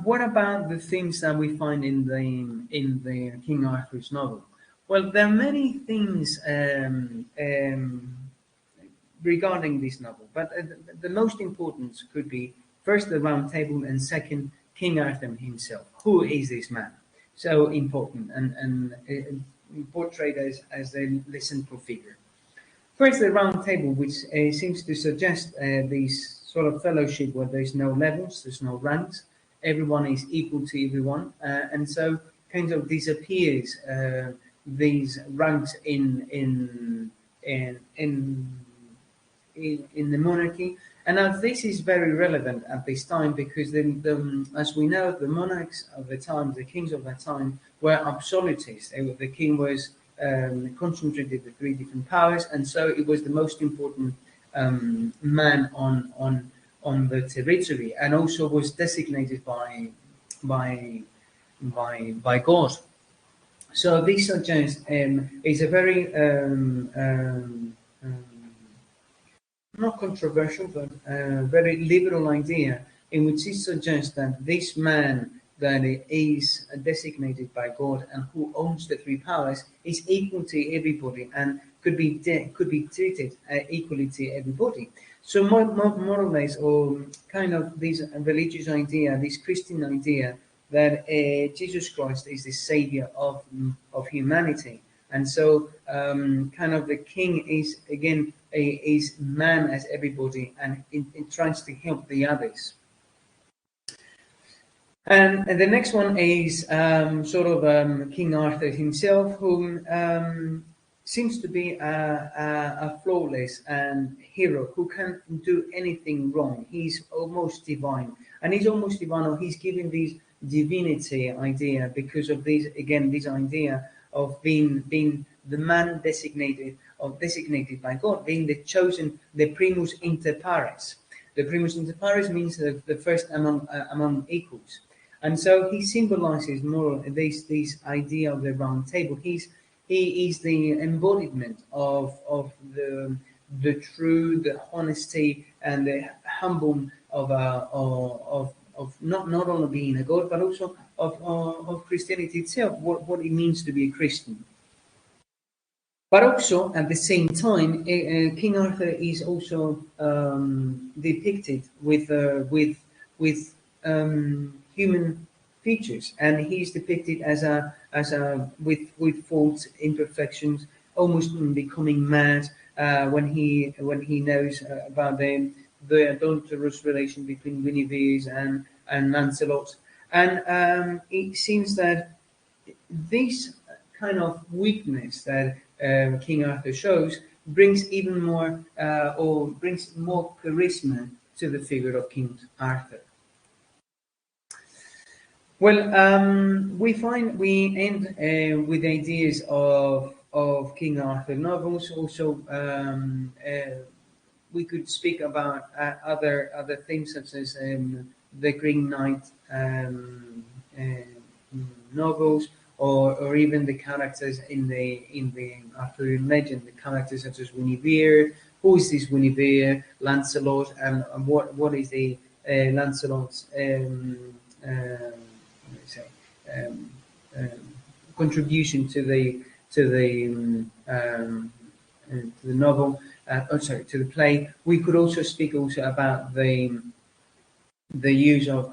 what about the themes that we find in the King Arthur's novel? Well, there are many things regarding this novel, but the most important could be first the Round Table, and second King Arthur himself. Who is this man? So important and portrayed as a central figure. First, the Round Table, which seems to suggest this sort of fellowship where there's no levels, there's no ranks, everyone is equal to everyone, and so kind of disappears these ranks in the monarchy. And now this is very relevant at this time, because as we know, the monarchs of the time, the kings of that time, were absolutists. The king was concentrated the 3 different powers, and so it was the most important man on the territory, and also was designated by God. So this suggests is a very not controversial, but very liberal idea, in which it suggests that this man that is designated by God and who owns the 3 powers is equal to everybody and could be treated equally to everybody. So more or less, or kind of this religious idea, this Christian idea that Jesus Christ is the savior of humanity, and so kind of the king is again is man as everybody, and it tries to help the others. And the next one is King Arthur himself, who seems to be a flawless and hero who can't do anything wrong. He's almost divine, and he's almost divine, or he's given this divinity idea because of this idea of being the man designated by God, being the chosen, the primus inter pares. The primus inter pares means the first among equals. And so he symbolizes more this idea of the round table. He is the embodiment of the true, the honesty, and the humble of not only being a god, but also of Christianity itself, what it means to be a Christian. But also, at the same time, King Arthur is also depicted with human features, and he's depicted as a with faults, imperfections, almost becoming mad when he knows about the adulterous relation between Guinevere and Lancelot, and it seems that this kind of weakness that King Arthur shows brings even more or brings more charisma to the figure of King Arthur. Well, we end with ideas of King Arthur novels. Also, we could speak about other things such as the Green Knight novels, or even the characters in the Arthurian legend, the characters such as Guinevere. Who is this Guinevere? Lancelot, and what is the Lancelot's say, um, um, contribution to the novel? To the play. We could also speak about the use of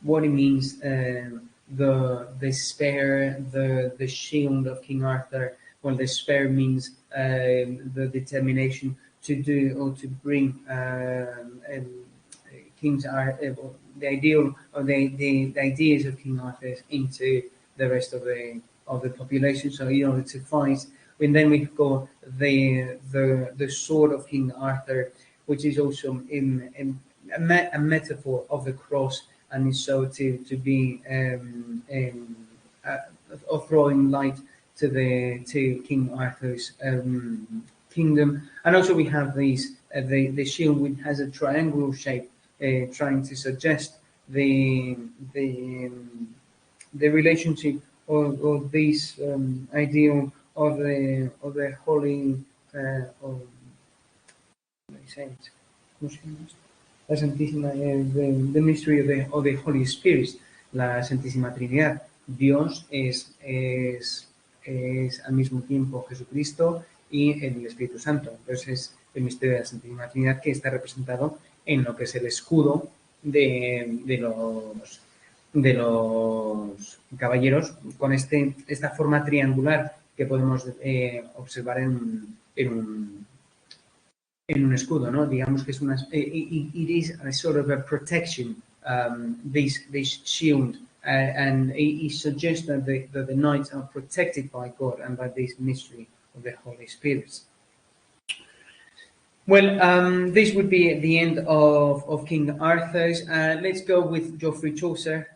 what it means, the spear, the shield of King Arthur. Well, the spear means the determination to do or to bring King's Arthur, the ideal or the ideas of King Arthur into the rest of the population. So in order to fight, and then we've got the sword of King Arthur, which is also in a metaphor of the cross, and is so to be of throwing light to King Arthur's kingdom. And also we have the shield, which has a triangular shape, trying to suggest the relationship or this ideal of the holy of la Santísima, the mystery of the Holy Spirit, la Santísima Trinidad. Dios es al mismo tiempo Jesucristo y el Espíritu Santo. Entonces, el misterio de la Santísima Trinidad, que está representado en lo que es el escudo de los caballeros, con esta forma triangular que podemos observar en un escudo, ¿no? Digamos que es it is a sort of a protection, this shield, and it suggests that the knights are protected by God and by this mystery of the Holy Spirit. Well, this would be the end of King Arthur's. Let's go with Geoffrey Chaucer.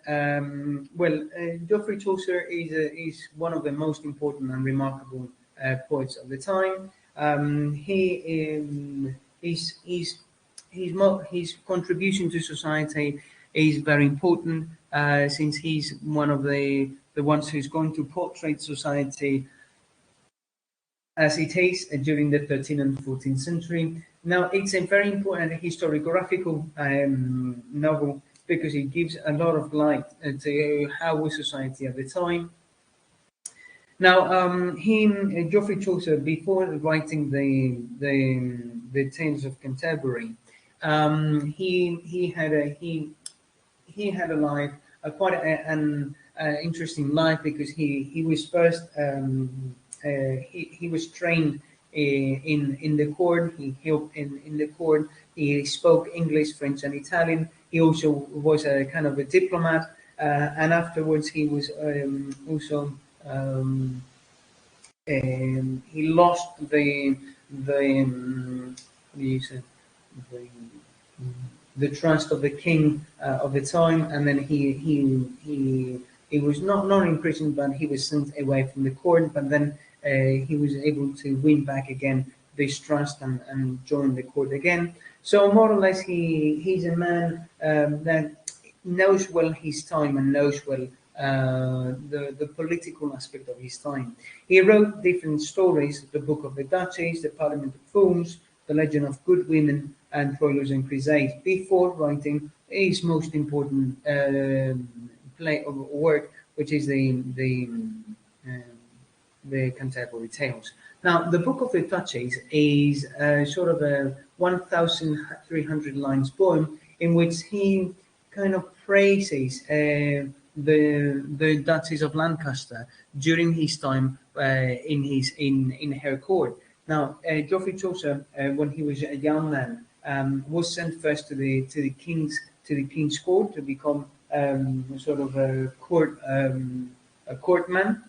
Geoffrey Chaucer is one of the most important and remarkable poets of the time. His contribution to society is very important, since he's one of the ones who's going to portray society as it is during the 13th and 14th century. Now, it's a very important historiographical novel because it gives a lot of light to how was society at the time. Now, Geoffrey Chaucer, before writing the Tales of Canterbury, he had a life, quite an interesting life, because he was first he was trained in the court. He helped in the court. He spoke English, French, and Italian. He also was a kind of a diplomat, and afterwards he was also he lost what do you say, the the trust of the king of the time, and then he was not in prison, but he was sent away from the court. But then he was able to win back again this trust and join the court again. So more or less, he's a man that knows well his time and knows well the political aspect of his time. He wrote different stories: the Book of the Duchies, the Parliament of Fools, the Legend of Good Women, and Troilus and Crusades, before writing his most important play of work, which is the Canterbury Tales. Now, the Book of the Duchies is sort of a 1,300 lines poem in which he kind of praises the Duchess of Lancaster during his time in her court. Now, Geoffrey Chaucer, when he was a young man, was sent first to the king's court to become sort of a courtman,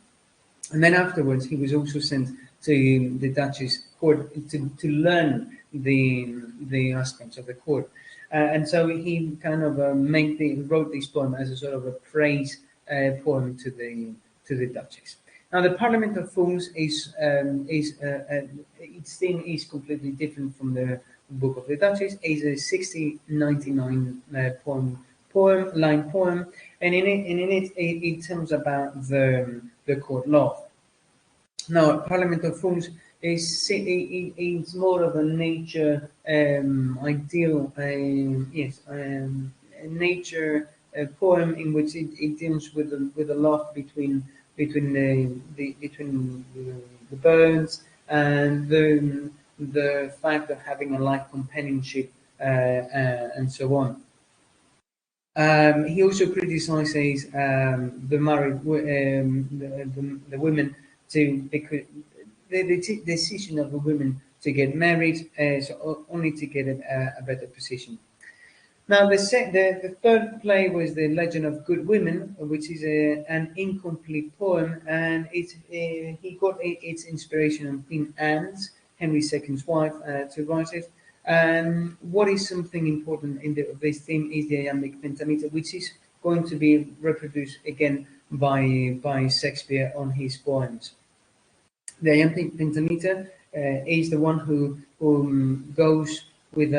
and then afterwards he was also sent to the Duchess court to learn the aspects of the court. And so he kind of wrote this poem as a sort of a praise poem to the Duchess. Now, the Parliament of Fools its theme is completely different from the Book of the Duchess. It's a 1699 line poem, and in it it tells about the court law. Now, Parliament of Fools is more of a nature ideal, a nature poem in which it deals with the love between the birds and the fact of having a life companionship and so on. He also criticizes the married the women because the decision of the women to get married so only to get a better position. Now, the third play was The Legend of Good Women, which is an incomplete poem, and he got its inspiration from Queen Anne's, Henry II's wife, to write it. And what is something important in this theme is the iambic pentameter, which is going to be reproduced again by Shakespeare on his poems. The iambic pentameter is the one who goes with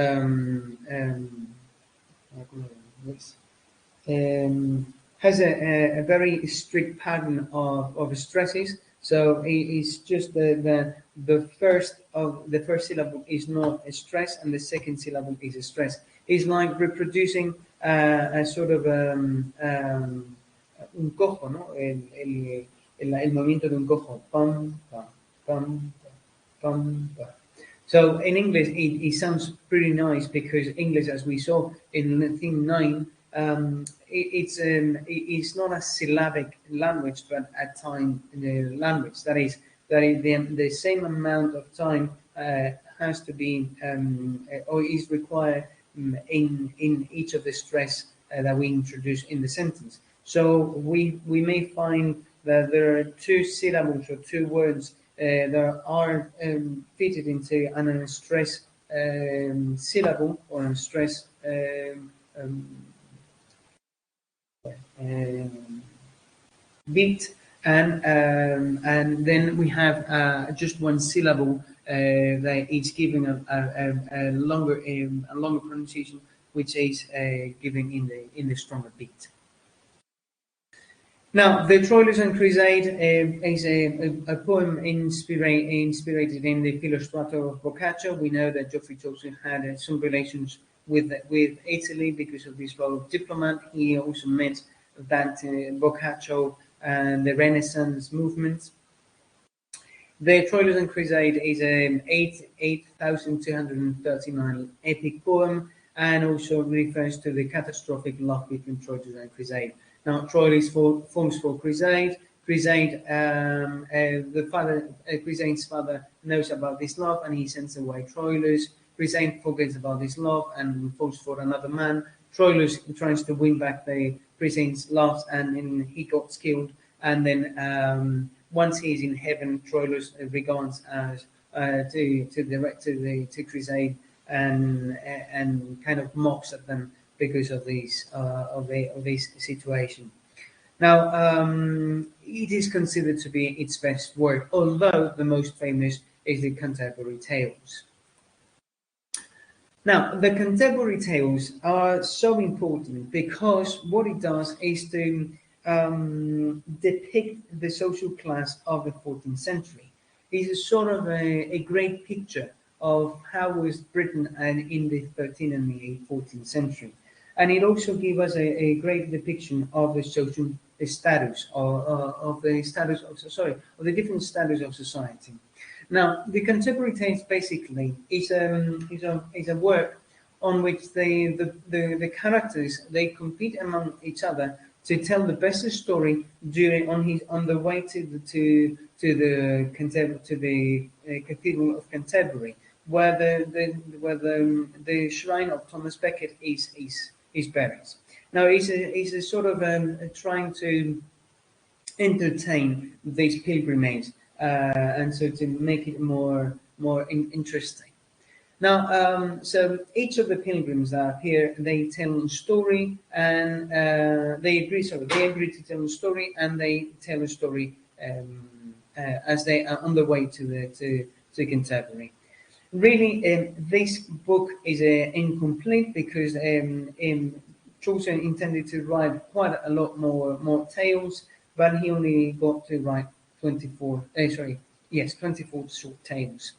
has a very strict pattern of stresses. So it's just the first syllable is not a stress, and the second syllable is a stress. It's like reproducing a sort of un cojo, ¿no? El movimiento de un cojo. Pam, pam, pam, pam, pam. So in English, it sounds pretty nice because English, as we saw in theme 9, it's not a syllabic language, but a time language. That is the same amount of time has to be or is required in each of the stress that we introduce in the sentence. So we may find that there are two syllables or two words that are fitted into an unstressed syllable or unstressed beat, and then we have just one syllable that is giving a longer pronunciation, which is given in the stronger beat. Now, the Troilus and Crusade is a poem inspired in the Philostrato of Boccaccio. We know that Geoffrey Chaucer had some relations with Italy because of his role of diplomat. He also met that Boccaccio and the Renaissance movement. The Troilus and Crusade is an 8,239 epic poem, and also refers to the catastrophic love between Troilus and Crusade. Now, Troilus forms for Crusade. Crusade's father knows about this love, and he sends away Troilus. Crusade forgets about this love and falls for another man. Troilus tries to win back the presents loves, and then he got killed. And then once he's in heaven, Troilus regards as to crusade, and kind of mocks at them because of this situation. Now, it is considered to be its best work, although the most famous is the Canterbury Tales. Now, the Canterbury Tales are so important because what it does is to depict the social class of the 14th century. It's a sort of a great picture of how was Britain and in the 13th and the 14th century. And it also gives us a great depiction of the social status, of the status of, of the different status of society. Now, the Contemporary Tales basically is a work on which the characters, they compete among each other to tell the best story on the way to the Cathedral of Canterbury, where the shrine of Thomas Becket is buried. Now, it's a sort of trying to entertain these pilgrimages, and so to make it more interesting. Now, so each of the pilgrims that appear, they tell a story, and they agree to tell a story, and they tell a story as they are on the way to Canterbury. Really, this book is incomplete because Chaucer intended to write quite a lot more tales, but he only got to write 24 short tales.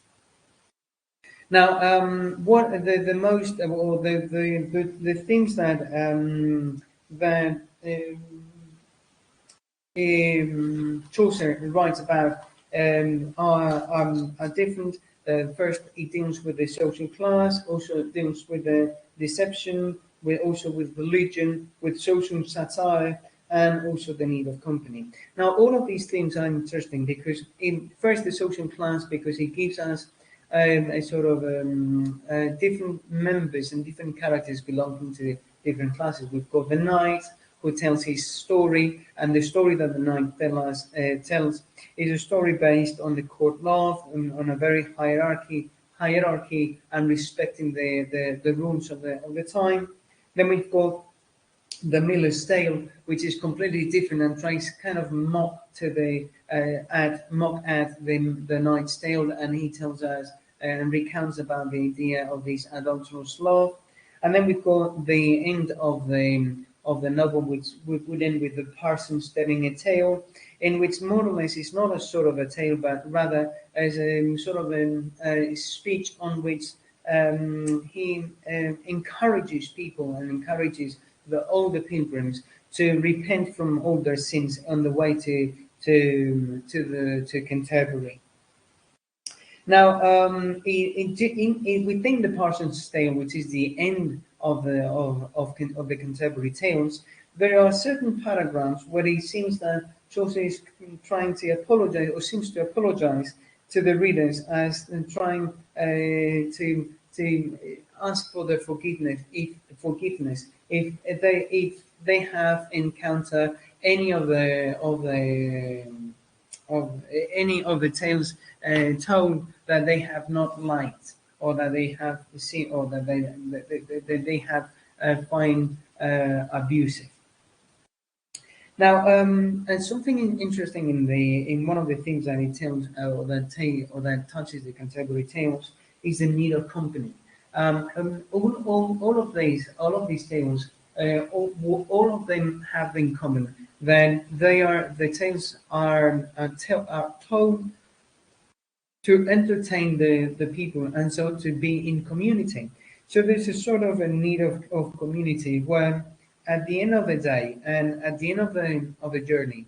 Now, what the most or the things that Chaucer writes about are different. First, he deals with the social class, also deals with the deception, also with religion, with social satire, and also the need of company. Now, all of these things are interesting because first the social class, because he gives us a sort of different members and different characters belonging to different classes. We've got the knight who tells his story, and the story that the knight tells is a story based on the court law, on a very hierarchy, and respecting the rules of the time. Then we've got the Miller's Tale, which is completely different and tries kind of mock at the Knight's Tale, and he tells us and recounts about the idea of this adulterous love. And then we've got the end of the novel, which would end with the parson's telling a tale, in which more or less it's not a sort of a tale, but rather as a sort of a speech on which he encourages people and encourages all the pilgrims to repent from all their sins on the way to Canterbury. Now, within the Parson's Tale, which is the end of the Canterbury Tales, there are certain paragraphs where it seems that Chaucer is trying to apologize, or seems to apologize to the readers, as trying to ask for their forgiveness if they have encountered any of any of the tales told that they have not liked, or that they have seen, or that they have find abusive. Now, and something interesting in one of the things that it tells, or that touches the Canterbury Tales, is the need of company. All of these tales, all of them have in common that the tales are told to entertain the people, and so to be in community. So there's a sort of a need of community, where at the end of the day and at the end of the journey,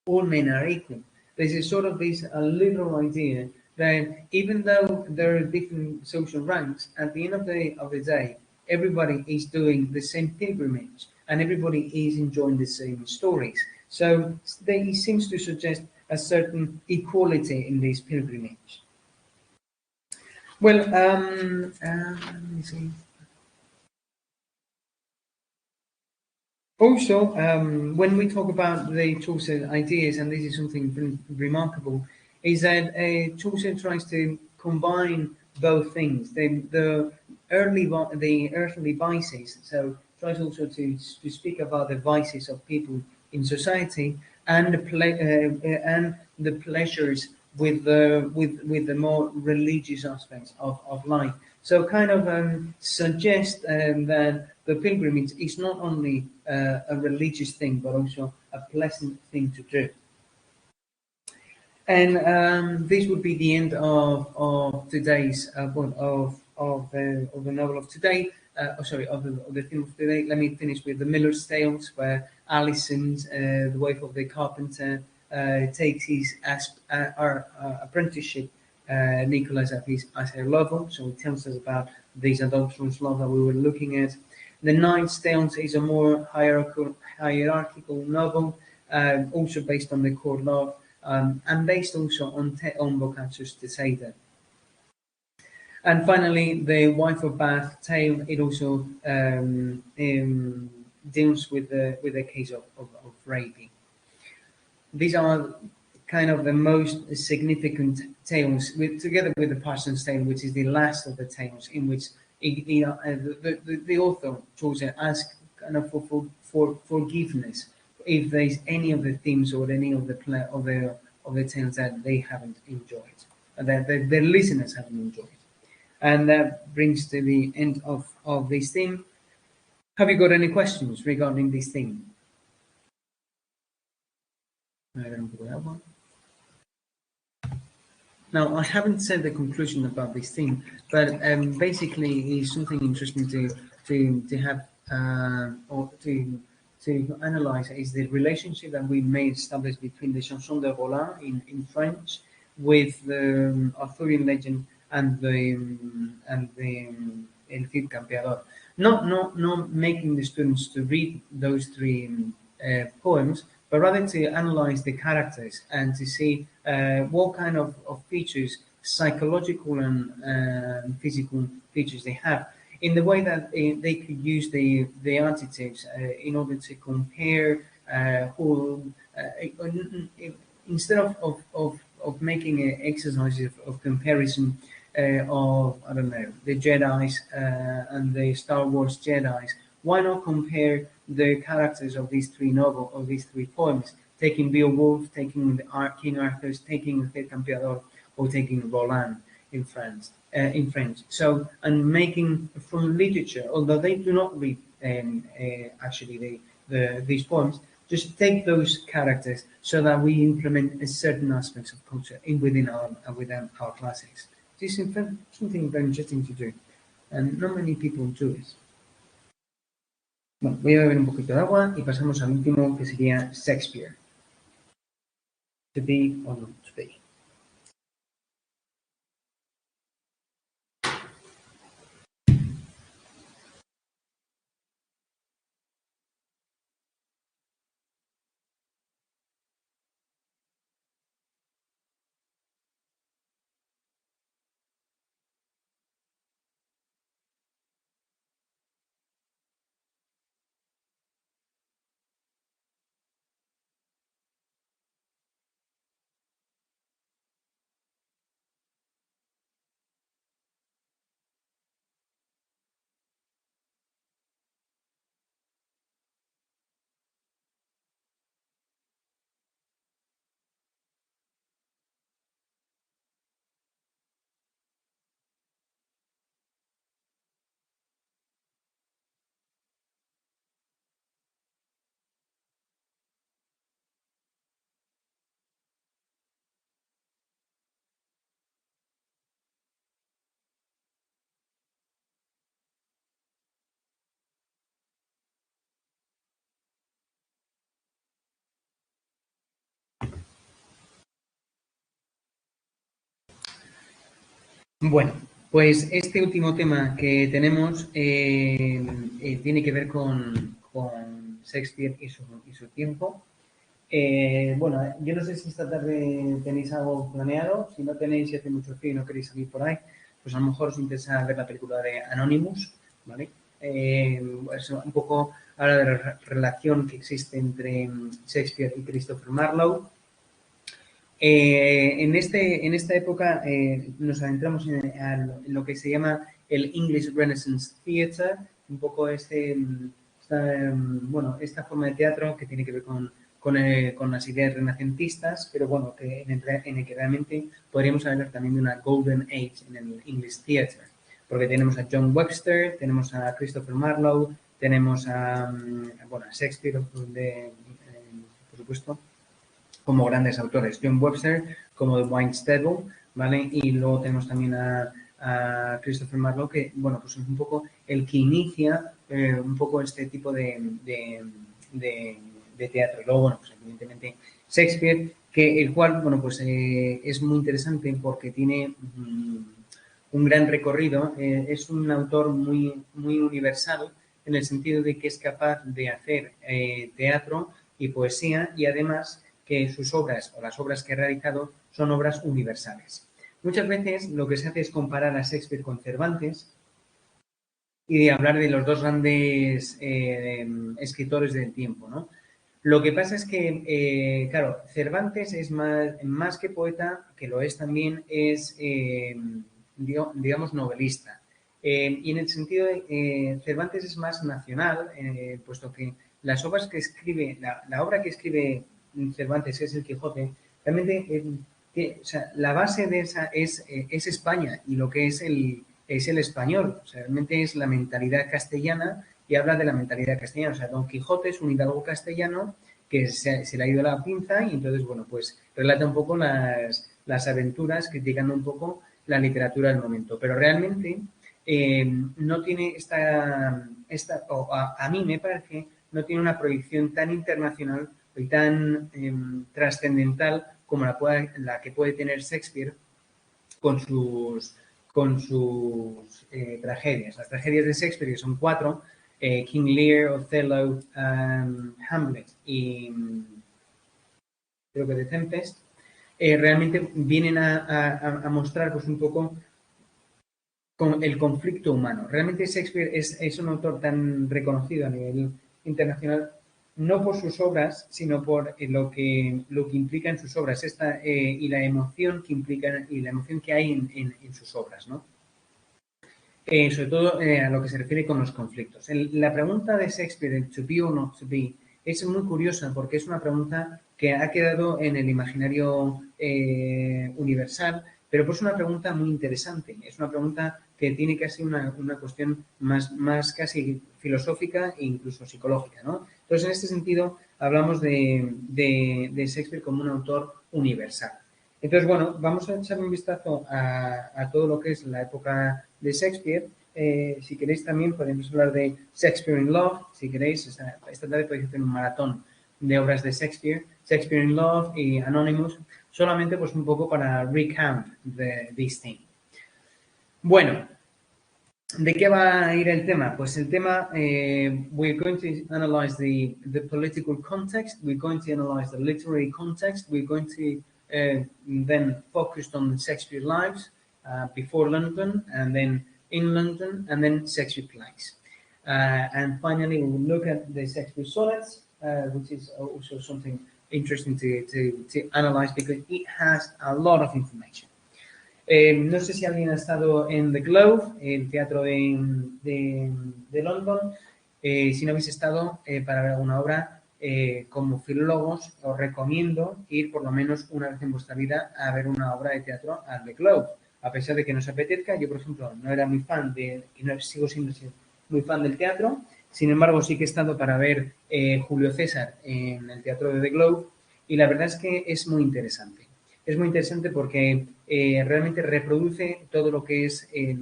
all men are equal. There's a sort of this liberal idea that even though there are different social ranks, at the end of the day, everybody is doing the same pilgrimage, and everybody is enjoying the same stories. So it seems to suggest a certain equality in this pilgrimage. Well, let me see. Also, when we talk about the Chaucer ideas, and this is something remarkable, is that Chaucer tries to combine both things, the earthly vices. So tries also to speak about the vices of people in society and and the pleasures with the more religious aspects of life. So kind of suggest that the pilgrimage is not only a religious thing, but also a pleasant thing to do. And this would be the end of today's of the novel of today. Sorry, of the theme of today. Let me finish with the Miller's Tales, where Alison's the wife of the carpenter takes his apprenticeship, Nicholas as her lover. So it tells us about this adulterous love that we were looking at. The Knight's Tales is a more hierarchical novel, also based on the court love. And based also on Boccaccio's Teseida. And finally, the Wife of Bath tale, it also deals with the case of raping. These are kind of the most significant tales, together with the Parson's Tale, which is the last of the tales, in which the author Chaucer asks kind of for forgiveness if there's any of the themes or any of the tales that they haven't enjoyed, that the listeners haven't enjoyed. And that brings to the end of this theme. Have you got any questions regarding this theme? Now, I haven't said the conclusion about this theme, but basically, it's something interesting to have or to analyze is the relationship that we may establish between the chanson de Roland in French with the Arthurian legend and the El Cid Campeador. Not making the students to read those three poems, but rather to analyze the characters and to see what kind of features, psychological and physical features they have, in the way that they could use the adjectives in order to compare who, instead of making exercises of comparison of, I don't know, the Jedi's and the Star Wars Jedi's, why not compare the characters of these three poems, taking Beowulf, taking the King Arthur's, taking the Campeador, or taking Roland in French. So, and making from literature, although they do not read actually these poems, just take those characters so that we implement certain aspects of culture within our classics. This is something very interesting to do, and not many people do it. Bueno, voy a beber un poquito de agua y pasamos al último, que sería Shakespeare. To be or not to be. Bueno, pues este último tema que tenemos tiene que ver con Shakespeare y su tiempo. Bueno, yo no sé si esta tarde tenéis algo planeado. Si no tenéis, si hace mucho frío y no queréis salir por ahí, pues a lo mejor os interesa ver la película de Anonymous, ¿vale? pues un poco habla de la relación que existe entre Shakespeare y Christopher Marlowe. En esta época nos adentramos en lo que se llama el English Renaissance Theatre, un poco esta forma de teatro que tiene que ver con las ideas renacentistas, pero bueno, en el que realmente podríamos hablar también de una Golden Age en el English Theatre, porque tenemos a John Webster, tenemos a Christopher Marlowe, tenemos a Shakespeare, por supuesto, como grandes autores, John Webster como The White Devil, ¿vale? Y luego tenemos también a Christopher Marlowe, que, bueno, pues es un poco el que inicia un poco este tipo de teatro. Y luego, bueno, pues evidentemente Shakespeare, el cual, bueno, pues es muy interesante porque tiene un gran recorrido. Es un autor muy, muy universal en el sentido de que es capaz de hacer teatro y poesía, y además que sus obras o las obras que ha realizado son obras universales. Muchas veces lo que se hace es comparar a Shakespeare con Cervantes y de hablar de los dos grandes escritores del tiempo, ¿no? Lo que pasa es que, claro, Cervantes es más que poeta, que lo es también, es, digamos, novelista. Y en el sentido de Cervantes es más nacional, puesto que las obras que escribe, la obra que escribe Cervantes, es el Quijote, realmente o sea, la base de esa es España y lo que es el español. O sea, realmente es la mentalidad castellana y habla de la mentalidad castellana. O sea, Don Quijote es un hidalgo castellano que se le ha ido la pinza y entonces, bueno, pues relata un poco las aventuras, criticando un poco la literatura del momento. Pero realmente no tiene o a mí me parece, no tiene una proyección tan internacional y tan trascendental como la que puede tener Shakespeare con sus tragedias. Las tragedias de Shakespeare, que son 4, King Lear, Othello, Hamlet y creo que The Tempest, realmente vienen a mostrar pues un poco con el conflicto humano. Realmente Shakespeare es un autor tan reconocido a nivel internacional, no por sus obras, sino por lo que implica en sus obras y la emoción que implica y la emoción que hay en sus obras, ¿no? Sobre todo a lo que se refiere con los conflictos. La pregunta de Shakespeare, el to be or not to be, es muy curiosa porque es una pregunta que ha quedado en el imaginario universal, pero pues es una pregunta muy interesante. Es una pregunta que tiene casi una cuestión más casi filosófica e incluso psicológica, ¿no? Entonces, en este sentido, hablamos de Shakespeare como un autor universal. Entonces, bueno, vamos a echar un vistazo a todo lo que es la época de Shakespeare. Si queréis también podemos hablar de Shakespeare in Love. Si queréis, esta tarde podéis hacer un maratón de obras de Shakespeare. Shakespeare in Love y Anonymous. Solamente pues un poco para recount this thing. Bueno, ¿de qué va a ir el tema? Pues el tema, we're going to analyze the political context, we're going to analyze the literary context, we're going to then focus on the Shakespeare lives before London, and then in London, and then Shakespeare plays. And finally, we will look at the Shakespeare sonnets, which is also something interesting to analyze because it has a lot of information. No sé si alguien ha estado en The Globe, el teatro de London. Si no habéis estado para ver alguna obra, como filólogos, os recomiendo ir por lo menos una vez en vuestra vida a ver una obra de teatro al The Globe. A pesar de que no os apetezca, yo, por ejemplo, no era muy fan y no sigo siendo muy fan del teatro. Sin embargo, sí que he estado para ver Julio César en el teatro de The Globe y la verdad es que es muy interesante. Es muy interesante porque realmente reproduce todo lo que es it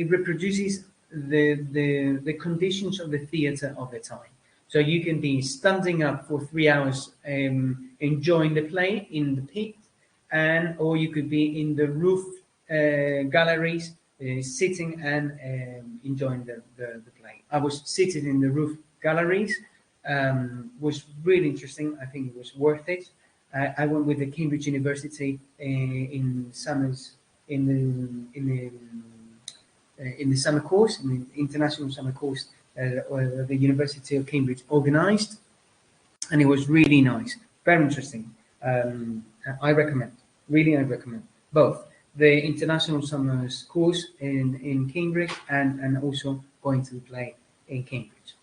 reproduces the conditions of the theatre of the time. So you can be standing up for 3 hours enjoying the play in the pit, or you could be in the roof galleries sitting and enjoying the play. I was sitting in the roof galleries. Was really interesting. I think it was worth it. I went with the Cambridge University in summers in the in the summer course, in the international summer course the University of Cambridge organised, and it was really nice, very interesting. I recommend, really, I recommend both the international summers course in Cambridge and also going to the play in Cambridge.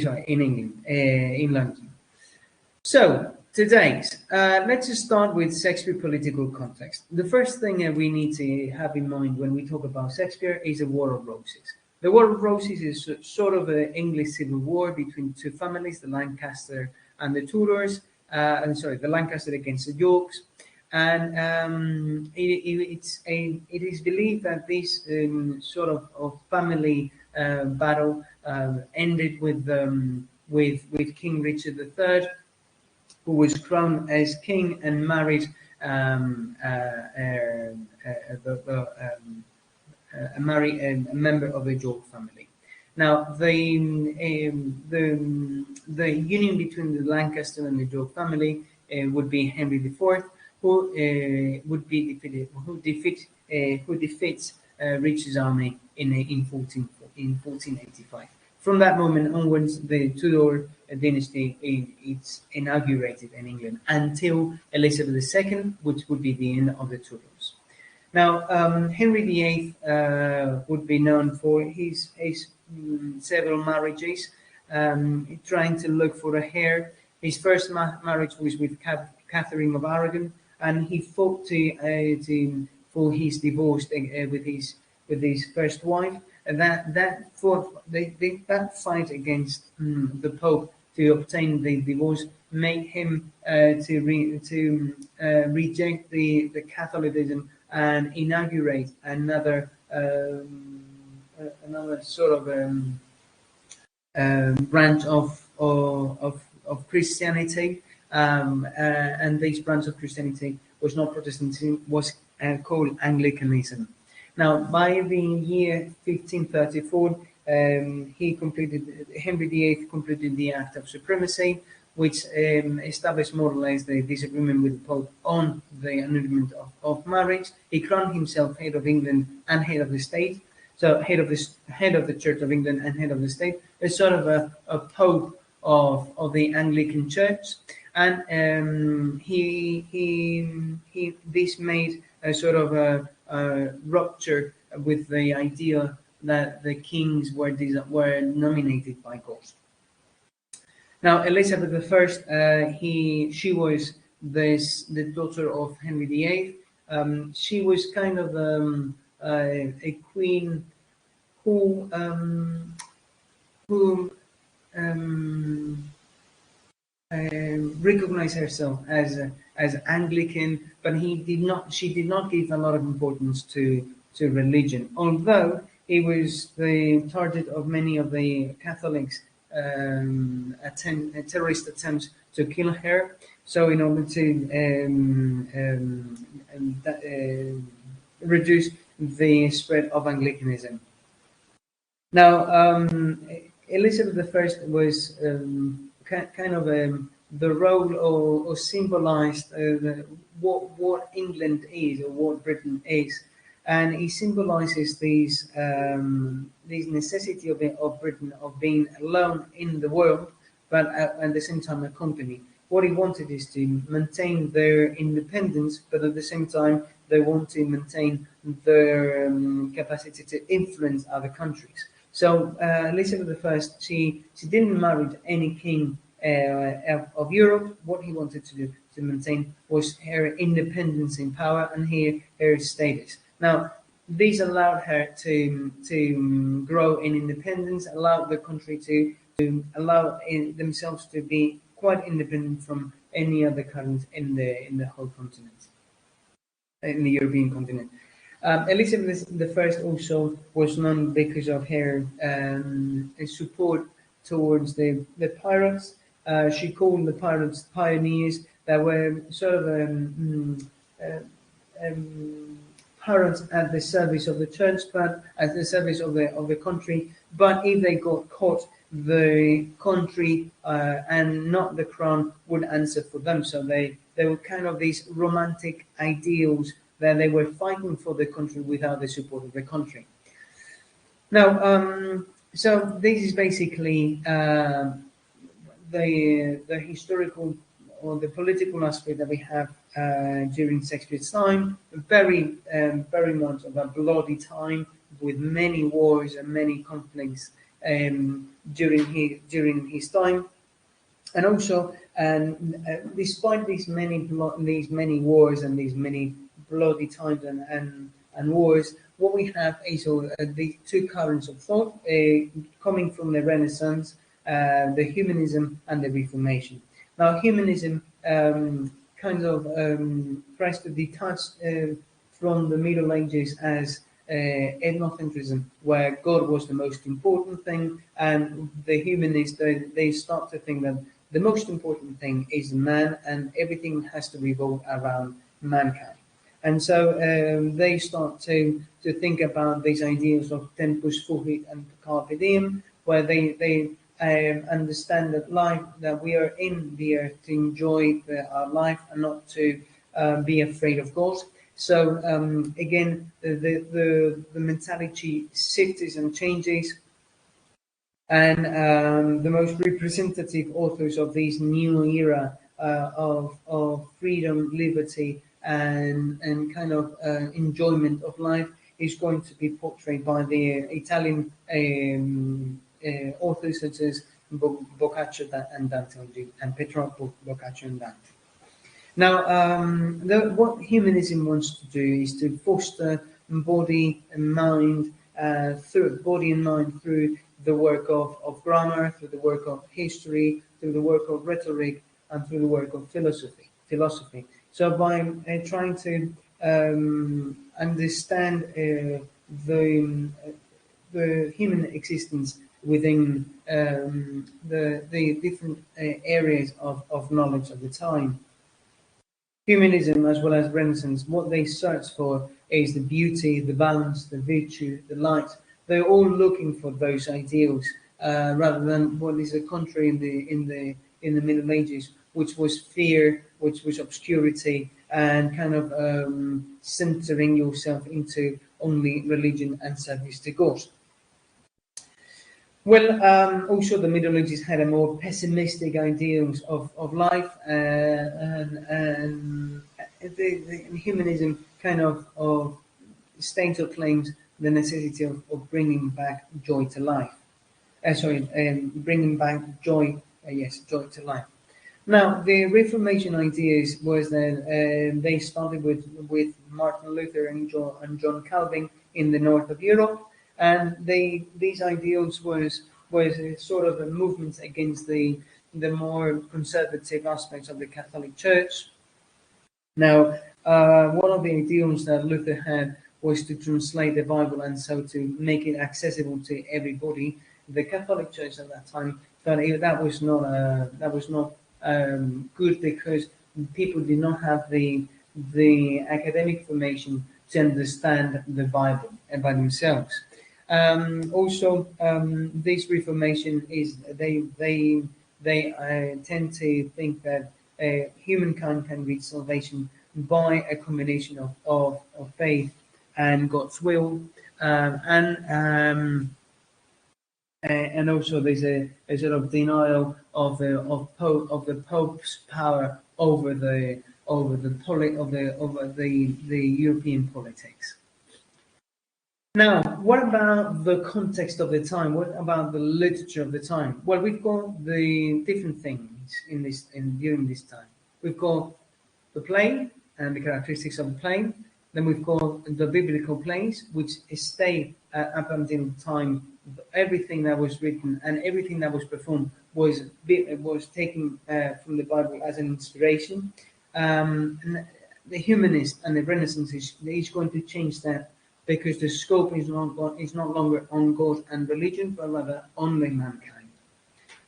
Sorry, in England, in London. So today's, let's just start with Shakespeare political context. The first thing we need to have in mind when we talk about Shakespeare is the War of Roses. The War of Roses is sort of an English civil war between two families, the Lancaster and the Tudors. The Lancaster against the Yorks, and it is believed that this sort of family battle ended with King Richard III, who was crowned as king and married a member of the York family. Now, the union between the Lancaster and the York family would be Henry IV, who defeats Richard's army in 1485. From that moment onwards, the Tudor dynasty is inaugurated in England until Elizabeth II, which would be the end of the Tudors. Now, Henry VIII would be known for his several marriages, trying to look for a heir. His first marriage was with Catherine of Aragon, and he fought for his divorce with his first wife. And that fight against the Pope to obtain the divorce made him to reject the Catholicism and inaugurate another sort of branch of Christianity, and this branch of Christianity was not Protestantism, was called Anglicanism. Now, by the year 1534, Henry VIII completed the Act of Supremacy, which established more or less the disagreement with the Pope on the annulment of marriage. He crowned himself head of England and head of the state. So head of the Church of England and head of the state, is sort of a pope of the Anglican Church, and this made a sort of a rupture with the idea that the kings were nominated by God. Now, Elizabeth I, she was the daughter of Henry VIII. She was kind of a queen who recognized herself as Anglican, but she did not give a lot of importance to religion, although it was the target of many of the Catholics' terrorist attempts to kill her. So in order to reduce the spread of Anglicanism. Now, Elizabeth I was kind of the role or symbolized what England is or what Britain is, and he symbolizes this necessity of Britain of being alone in the world, but at the same time a company. What he wanted is to maintain their independence, but at the same time they want to maintain their capacity to influence other countries. So Elizabeth I, she didn't marry any king of Europe. What he wanted to do to maintain was her independence in power and her status. Now, this allowed her to grow in independence, allowed the country to allow themselves to be quite independent from any other countries in the whole continent, in the European continent. Elizabeth I also was known because of her support towards the pirates. She called the pirates pioneers that were sort of pirates at the service of the church, but at the service of the country. But if they got caught, the country and not the crown would answer for them. So they were kind of these romantic ideals that they were fighting for the country without the support of the country. Now, so this is basically the historical or the political aspect that we have during Shakespeare's time. Very much of a bloody time with many wars and many conflicts during his time. And also, despite these many wars and these many bloody times and wars, what we have is the two currents of thought coming from the Renaissance, the humanism and the Reformation. Now, humanism kind of tries to detach from the Middle Ages as ethnocentrism, where God was the most important thing, and the humanists they start to think that the most important thing is man, and everything has to revolve around mankind. And so they start to think about these ideas of tempus fugit and carpe diem, where they understand that life, that we are in the earth to enjoy our life and not to be afraid of God. So again, the mentality shifts and changes, and the most representative authors of this new era of freedom, liberty, and kind of enjoyment of life is going to be portrayed by the Italian authors such as Boccaccio and Dante, and Petrarch, Boccaccio and Dante. Now, what humanism wants to do is to foster body and mind through the work of grammar, through the work of history, through the work of rhetoric, and through the work of philosophy. So by trying to understand the human existence within the different areas of knowledge of the time. Humanism, as well as Renaissance, what they search for is the beauty, the balance, the virtue, the light. They're all looking for those ideals, rather than what is the contrary in the Middle Ages, which was fear, which was obscurity, and kind of centering yourself into only religion and service to God. Well, also the Middle Ages had a more pessimistic ideals of life, and the humanism kind of states or claims the necessity of bringing back joy to life. Bringing back joy, joy to life. Now, the Reformation ideas was that they started with Martin Luther and John Calvin in the north of Europe, and these ideals was a sort of a movement against the more conservative aspects of the Catholic Church. Now, one of the ideals that Luther had was to translate the Bible and so to make it accessible to everybody. The Catholic Church at that time thought that was not good, because people did not have the academic formation to understand the Bible by themselves. Also, this Reformation is they tend to think that humankind can reach salvation by a combination of faith and God's will, and also there's a sort of denial of the Pope's power over the European politics. Now, what about the context of the time? What about the literature of the time? Well, we've got the different things during this time. We've got the play and the characteristics of the play. Then we've got the biblical plays, which stayed up until the time. Everything that was written and everything that was performed was taken from the Bible as an inspiration. And the humanist and the Renaissance is going to change that, because the scope is no longer on God and religion, but rather only mankind.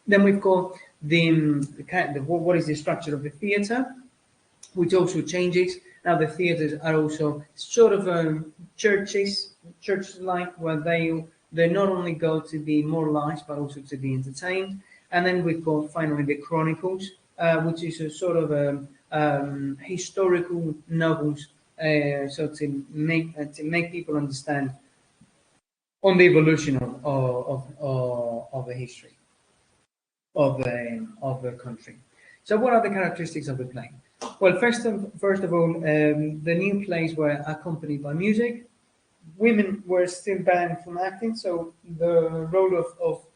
Then we've got what is the structure of the theatre, which also changes. Now the theatres are also sort of church-like, where they not only go to be moralized, but also to be entertained. And then we've got finally the Chronicles, which is a sort of historical novels, so to make people understand on the evolution of the history of the country. So, what are the characteristics of the play? Well, first of all, the new plays were accompanied by music. Women were still banned from acting, so the role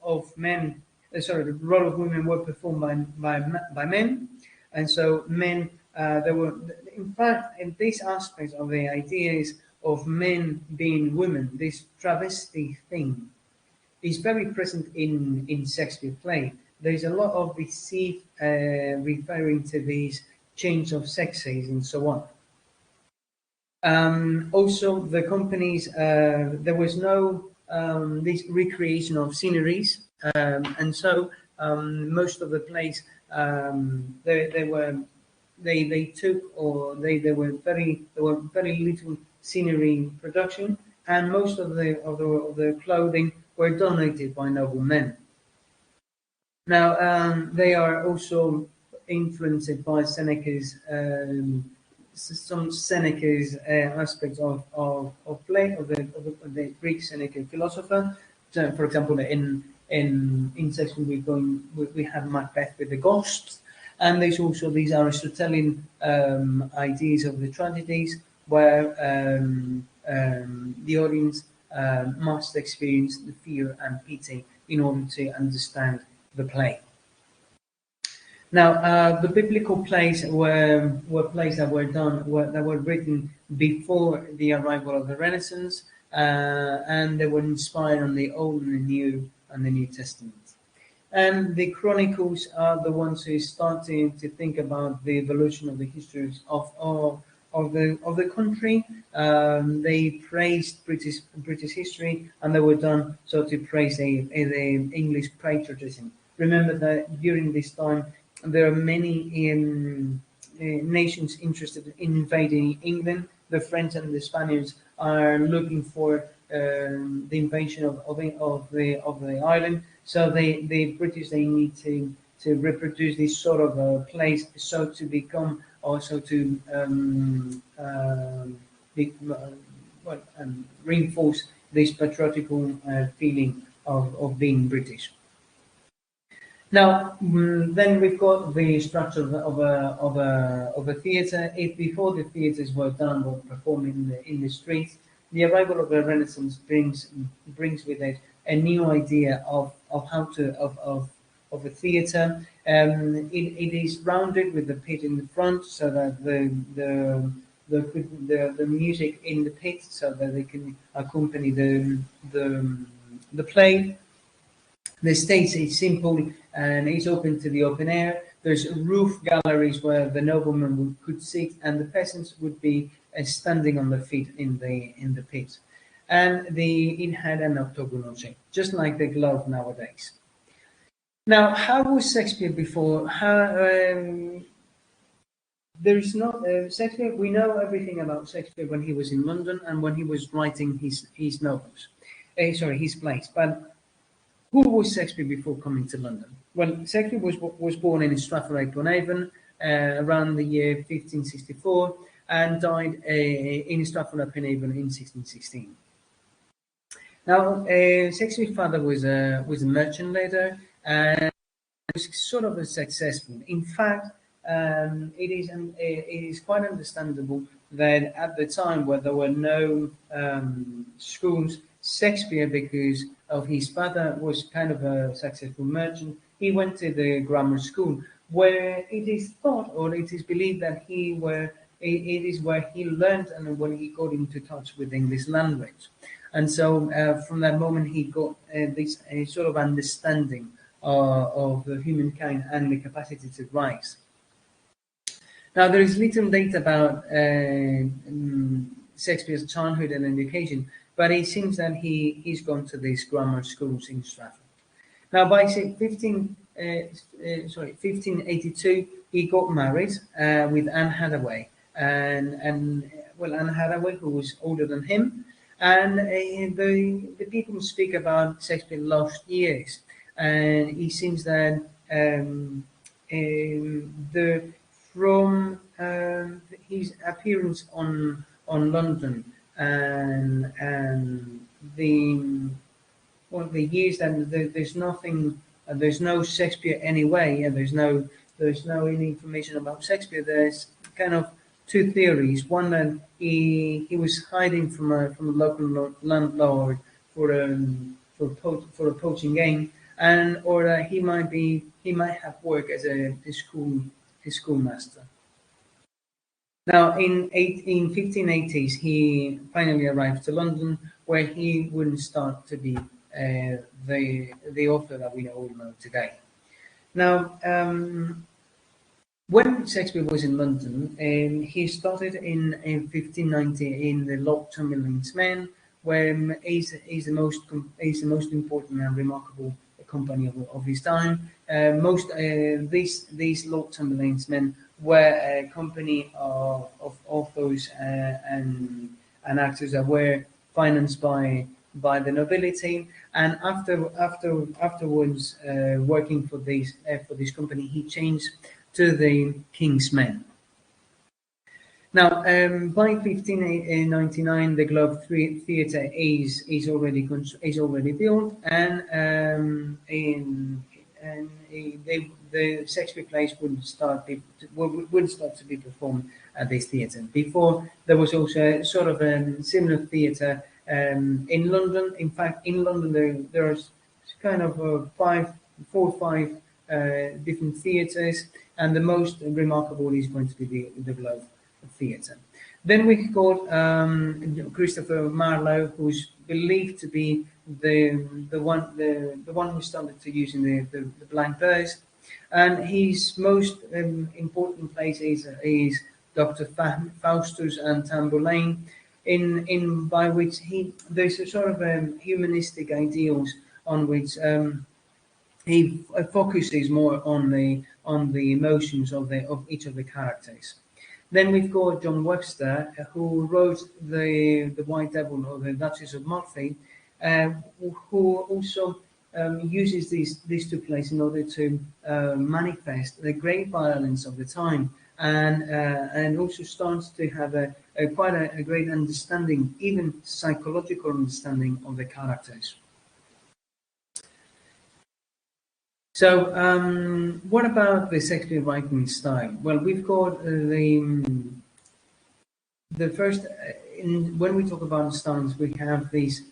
of men, the role of women were performed by men, and so men. There were, in fact, in this aspect of the ideas of men being women, this travesty thing is very present in Shakespeare play. There's a lot of deceit referring to these change of sexes and so on. Also, the companies, there was no this recreation of sceneries, and so most of the plays they took, or there were very little scenery production, and most of the clothing were donated by noblemen. Now they are also influenced by Seneca's some Seneca's aspects of play of the Greek Seneca philosopher. So, for example, in section we have Macbeth with the ghosts, and there's also these Aristotelian ideas of the tragedies where the audience must experience the fear and pity in order to understand the play. Now, the biblical plays were plays that were written before the arrival of the Renaissance, and they were inspired on the Old and the New Testament. And the Chronicles are the ones who started to think about the evolution of the histories of the country. They praised British history, and they were done so to praise the English patriotism. Remember that during this time there are many nations interested in invading England. The French and the Spaniards are looking for the invasion of the island. So the British, they need to reproduce this sort of place, so to become also to reinforce this patriotical feeling of being British. Now, then we've got the structure of a theatre. If before the theatres were done or performed in the streets, the arrival of the Renaissance brings with it a new idea of how to of a theatre. It is rounded with the pit in the front, so that the music in the pit, so that they can accompany the play. The stage is simple and it's open to the open air. There's roof galleries where the noblemen could sit, and the peasants would be standing on their feet in the pit. And it had an octagonal shape, just like the globe nowadays. Now, how was Shakespeare before? There is not Shakespeare. We know everything about Shakespeare when he was in London and when he was writing his novels. His plays, but who was Shakespeare before coming to London? Well, Shakespeare was born in Stratford-upon-Avon around the year 1564 and died in Stratford-upon-Avon in 1616. Now, Shakespeare's father was a merchant later and was sort of a successful. In fact, it is quite understandable that at the time where there were no schools, Shakespeare, because of his father was kind of a successful merchant, he went to the grammar school, where it is thought or it is believed that it is where he learned and when he got into touch with English language. And so from that moment he got this sort of understanding of the humankind and the capacity to rise. Now, there is little data about Shakespeare's childhood and education, but it seems that he's gone to these grammar schools in Stratford. Now, by 1582, he got married with Anne Hathaway, and Anne Hathaway, who was older than him, and the people speak about Shakespeare's lost years, and it seems that from his appearance on London and the the years that there's nothing, there's no Shakespeare anyway, and there's no any information about Shakespeare. There's kind of two theories. One that he was hiding from a local landlord for a poaching game, and or that he might have worked as his schoolmaster. Now, in 1580s, he finally arrived to London, where he would start to be the author that we all know today. Now, when Shakespeare was in London, he started in 1590 in the Lord Chamberlain's Men, where he's the most important and remarkable company of his time. These Lord Chamberlain's Men were a company of authors and actors that were financed by the nobility, and afterwards working for this company, he changed to the King's Men. Now, by 1599, the Globe Theatre is already built, and the Shakespeare plays would start to be performed at this theatre. Before, there was also a sort of a similar theatre in London. In fact, in London there's kind of four or five different theatres, and the most remarkable is going to be the Globe Theatre. Then we got Christopher Marlowe, who's believed to be the one who started to using the blank verse, and his most important place is Dr. Faustus and Tamburlaine, by which there's a sort of humanistic ideals on which he focuses more on the emotions of each of the characters. Then we've got John Webster, who wrote the White Devil or the Duchess of Malfi, who also uses these two plays in order to manifest the great violence of the time, and also starts to have quite a great understanding, even psychological understanding of the characters. So, what about the Shakespeare writing style? Well, we've got the first. When we talk about styles, we have these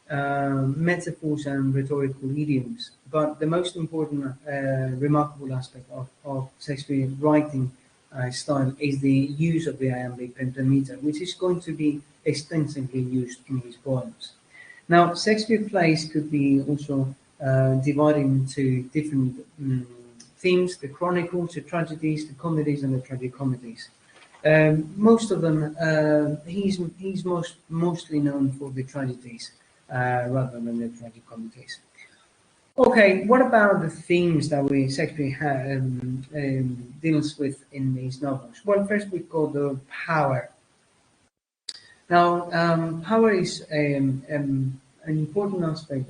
metaphors and rhetorical idioms. But the most important, remarkable aspect of Shakespeare writing style is the use of the iambic pentameter, which is going to be extensively used in his poems. Now, Shakespeare plays could be also divided into different themes: the chronicles, the tragedies, the comedies, and the tragicomedies. Most of them, he's mostly known for the tragedies rather than the tragicomedies. Okay, what about the themes that Shakespeare deals with in these novels? Well, first we've got the power. Now, power is an important aspect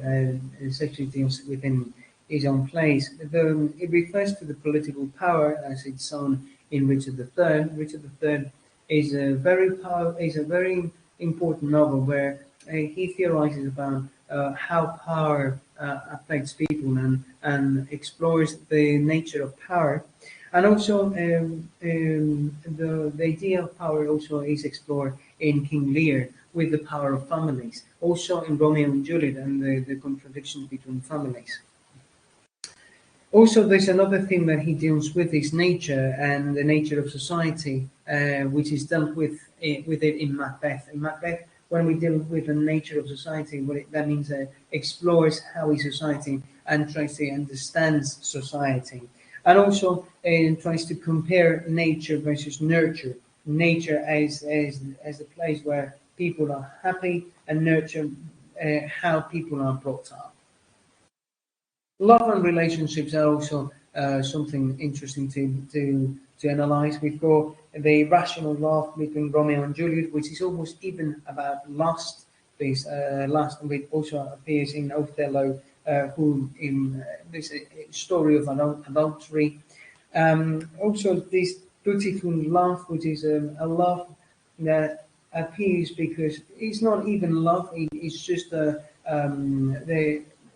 Shakespeare deals within his own plays. It refers to the political power as it's shown in Richard III. Richard III is a very important novel where he theorizes about how power affects people and explores the nature of power. And also the idea of power also is explored in King Lear with the power of families, also in Romeo and Juliet and the contradictions between families. Also, there's another theme that he deals with is nature and the nature of society, which is dealt with it in Macbeth. In Macbeth, when we deal with the nature of society, that means explores how is society and tries to understand society. And also tries to compare nature versus nurture. Nature as the place where people are happy, and nurture how people are brought up. Love and relationships are also something interesting to analyze. We've got the rational love between Romeo and Juliet, which is almost even about lust. This lust, which also appears in Othello, who in this story of adultery. Also, this beautiful love, which is a love that appears because it's not even love. It it's just the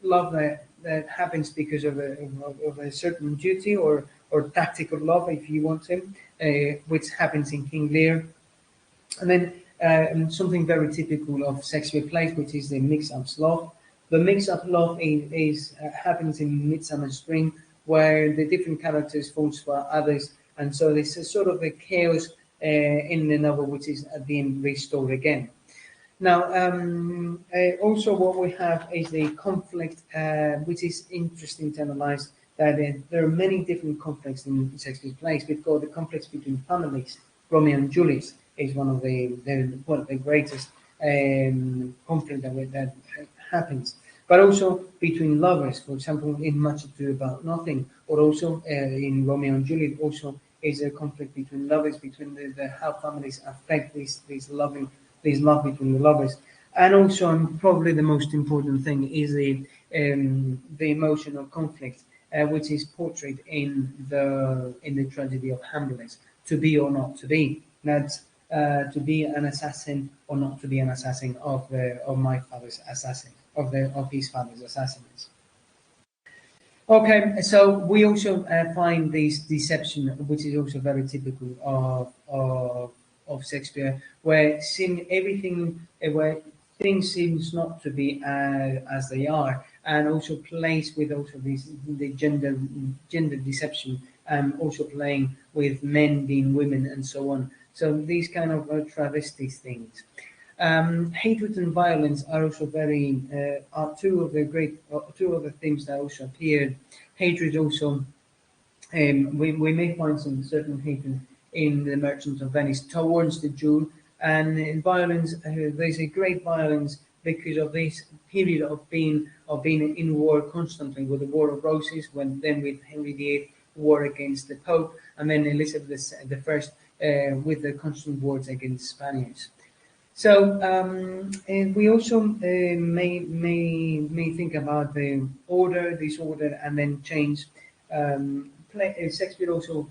love that happens because of a certain duty or tactical love, if you want to, which happens in King Lear. And then something very typical of Shakespeare plays, which is the mix-up love. The mix-up love happens in Midsummer Spring, where the different characters fall for others, and so there's a sort of a chaos in the novel, which is at the end restored again. Now, also what we have is the conflict, which is interesting to analyze. That there are many different conflicts in Shakespeare's plays. We've got the conflicts between families. Romeo and Juliet is one of the greatest conflict that happens. But also between lovers, for example, in Much Ado About Nothing, or also in Romeo and Juliet, also is a conflict between lovers, between how families affect this love between the lovers. And also, probably the most important thing is the emotional conflict, which is portrayed in the tragedy of Hamlet. To be or not to be. That's to be an assassin or not to be an assassin of my father's assassin, of his father's assassins. Okay, so we also find this deception, which is also very typical of Shakespeare, where where things seems not to be as they are, and also plays with also the gender deception, also playing with men being women and so on. So these kind of travesty things. Hatred and violence are also are two of the themes that also appeared. Hatred also, we may find some certain hatred in the Merchant of Venice towards the Jew, and in violence, there's a great violence because of this period of being in war constantly, with the War of Roses, then with Henry VIII, war against the Pope, and then Elizabeth I with the constant wars against Spaniards. So we also may think about the order, disorder, and then change. Shakespeare also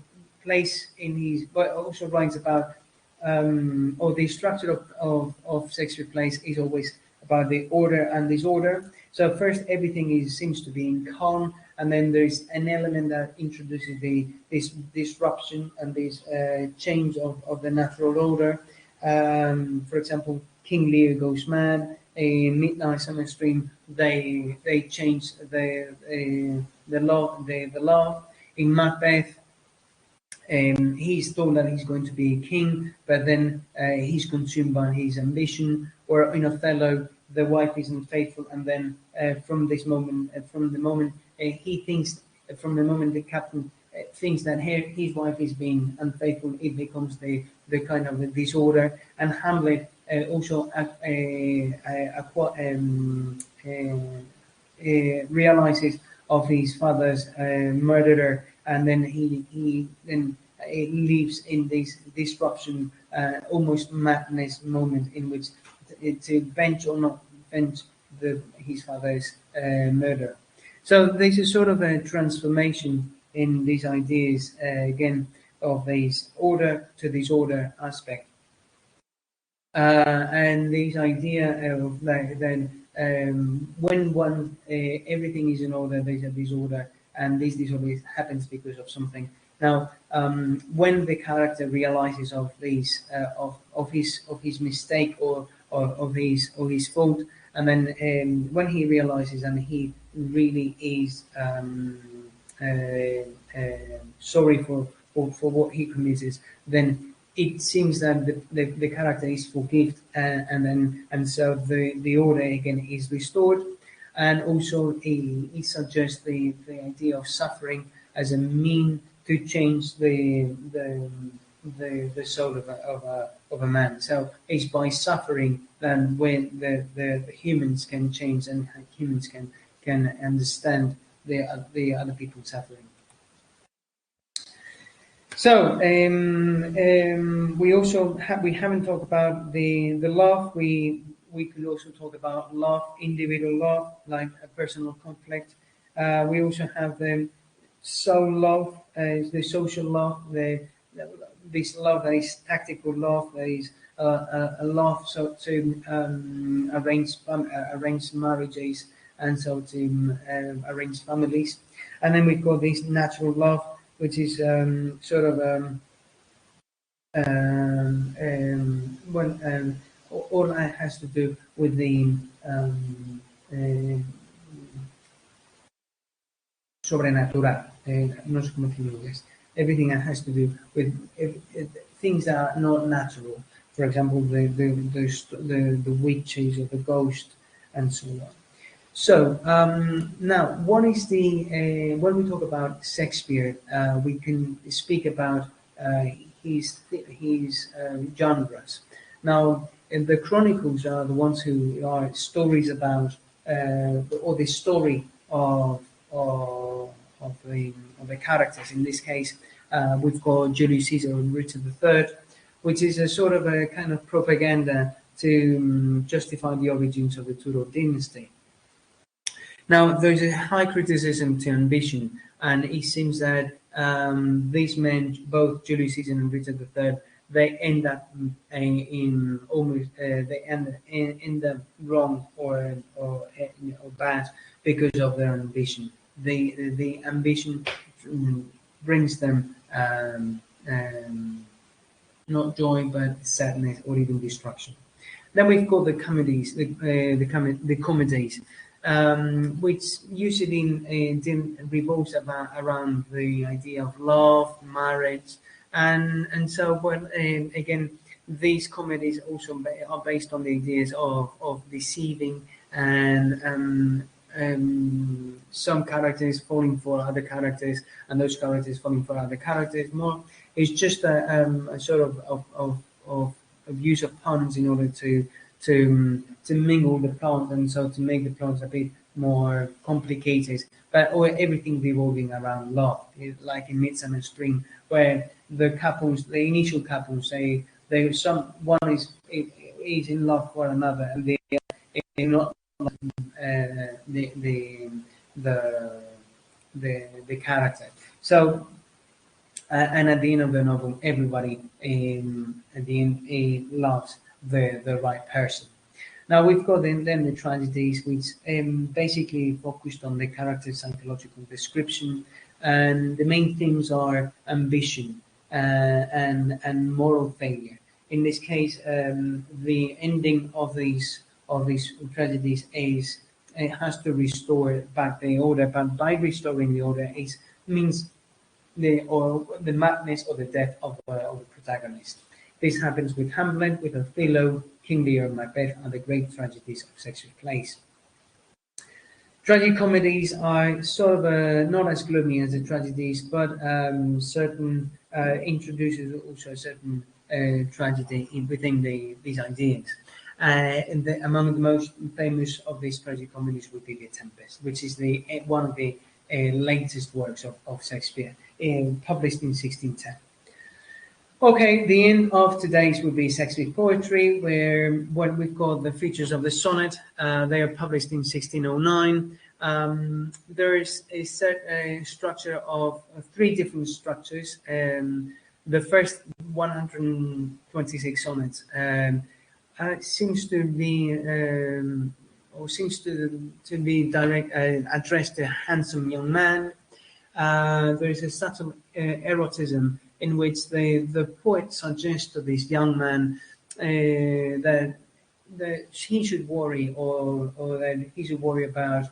also writes about, or the structure of Shakespeare plays is always about the order and disorder. So first, everything seems to be in calm, and then there's an element that introduces this disruption and this change of the natural order. For example, King Lear goes mad. In Midnight Summer Stream, they change the law. In Macbeth, he's told that he's going to be king, but then he's consumed by his ambition. Or in Othello, the wife isn't faithful, and then from the moment the captain thinks that his wife is being unfaithful, it becomes the kind of the disorder. And Hamlet also realizes of his father's murderer, and then he lives in this disruption, almost madness moment in which to avenge or not avenge his father's murder. So there's a sort of a transformation in these ideas, again, of this order to disorder aspect. And this idea of then when everything is in order, there's a disorder, and this disorder happens because of something. Now, when the character realizes of this, of his mistake or of his fault, and then when he realizes and he really is sorry for what he commits, then it seems that the character is forgiven, and so the order again is restored. And also he suggests the idea of suffering as a mean to change the soul of a man. So it's by suffering then when the humans can change, and humans can understand the other people's suffering. So we also we haven't talked about the love. We could also talk about love, individual love, like a personal conflict. We also have the soul love, the social love, this love that is tactical love, that is a love so to arrange marriages and so to arrange families. And then we've got this natural love, which is sort of well, all that has to do with the sobrenatural. No sé cómo decirlo en inglés. Everything that has to do with things that are not natural. For example, the witches or the ghost and so on. So now, what is the when we talk about Shakespeare, we can speak about his genres. Now, the chronicles are the ones who are stories about, or the story of the characters. In this case, we've got Julius Caesar and Richard III, which is a sort of a kind of propaganda to justify the origins of the Tudor dynasty. Now, there's a high criticism to ambition, and it seems that these men, both Julius Caesar and Richard III, they end up in almost they end up wrong or bad because of their ambition. The ambition brings them not joy but sadness or even destruction. Then we've got the comedies, the comedies, which usually revolves around the idea of love, marriage, and so well. Again, these comedies also are based on the ideas of deceiving and some characters falling for other characters, and those characters falling for other characters. More, it's just a sort of use of puns in order to mingle the plot, and so to make the plots a bit more complicated. But everything revolving around love, like in Midsummer Spring, where the couples, the initial couples, say one is in love for another, and they are not the character. So and at the end of the novel, everybody at the end loves the right person. Now we've got then the tragedies, which basically focused on the character's psychological description, and the main themes are ambition and moral failure. In this case, the ending of these tragedies is it has to restore back the order, but by restoring the order means the madness or the death of the protagonist. This happens with Hamlet, with Othello, King Lear, and Macbeth, and the great tragedies of Shakespeare's plays. Tragic comedies are sort of not as gloomy as the tragedies, but certain introduces also a certain tragedy within these ideas. Among the most famous of these tragic comedies would be The Tempest, which is one of the latest works of Shakespeare, published in 1610. Okay, the end of today's would be Shakespeare poetry, where what we've got the features of the sonnet. They are published in 1609. There is a set structure of three different structures. The first 126 sonnets seems to be direct addressed to a handsome young man. There is a subtle erotism in which the poet suggests to this young man that he should worry or that he should worry about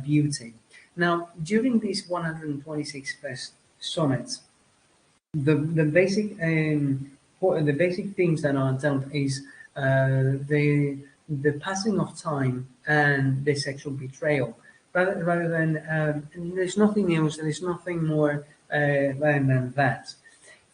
beauty. Now, during these 126 first sonnets, the basic themes that are dealt is the passing of time and the sexual betrayal. Rather than there's nothing else, there's nothing more than that.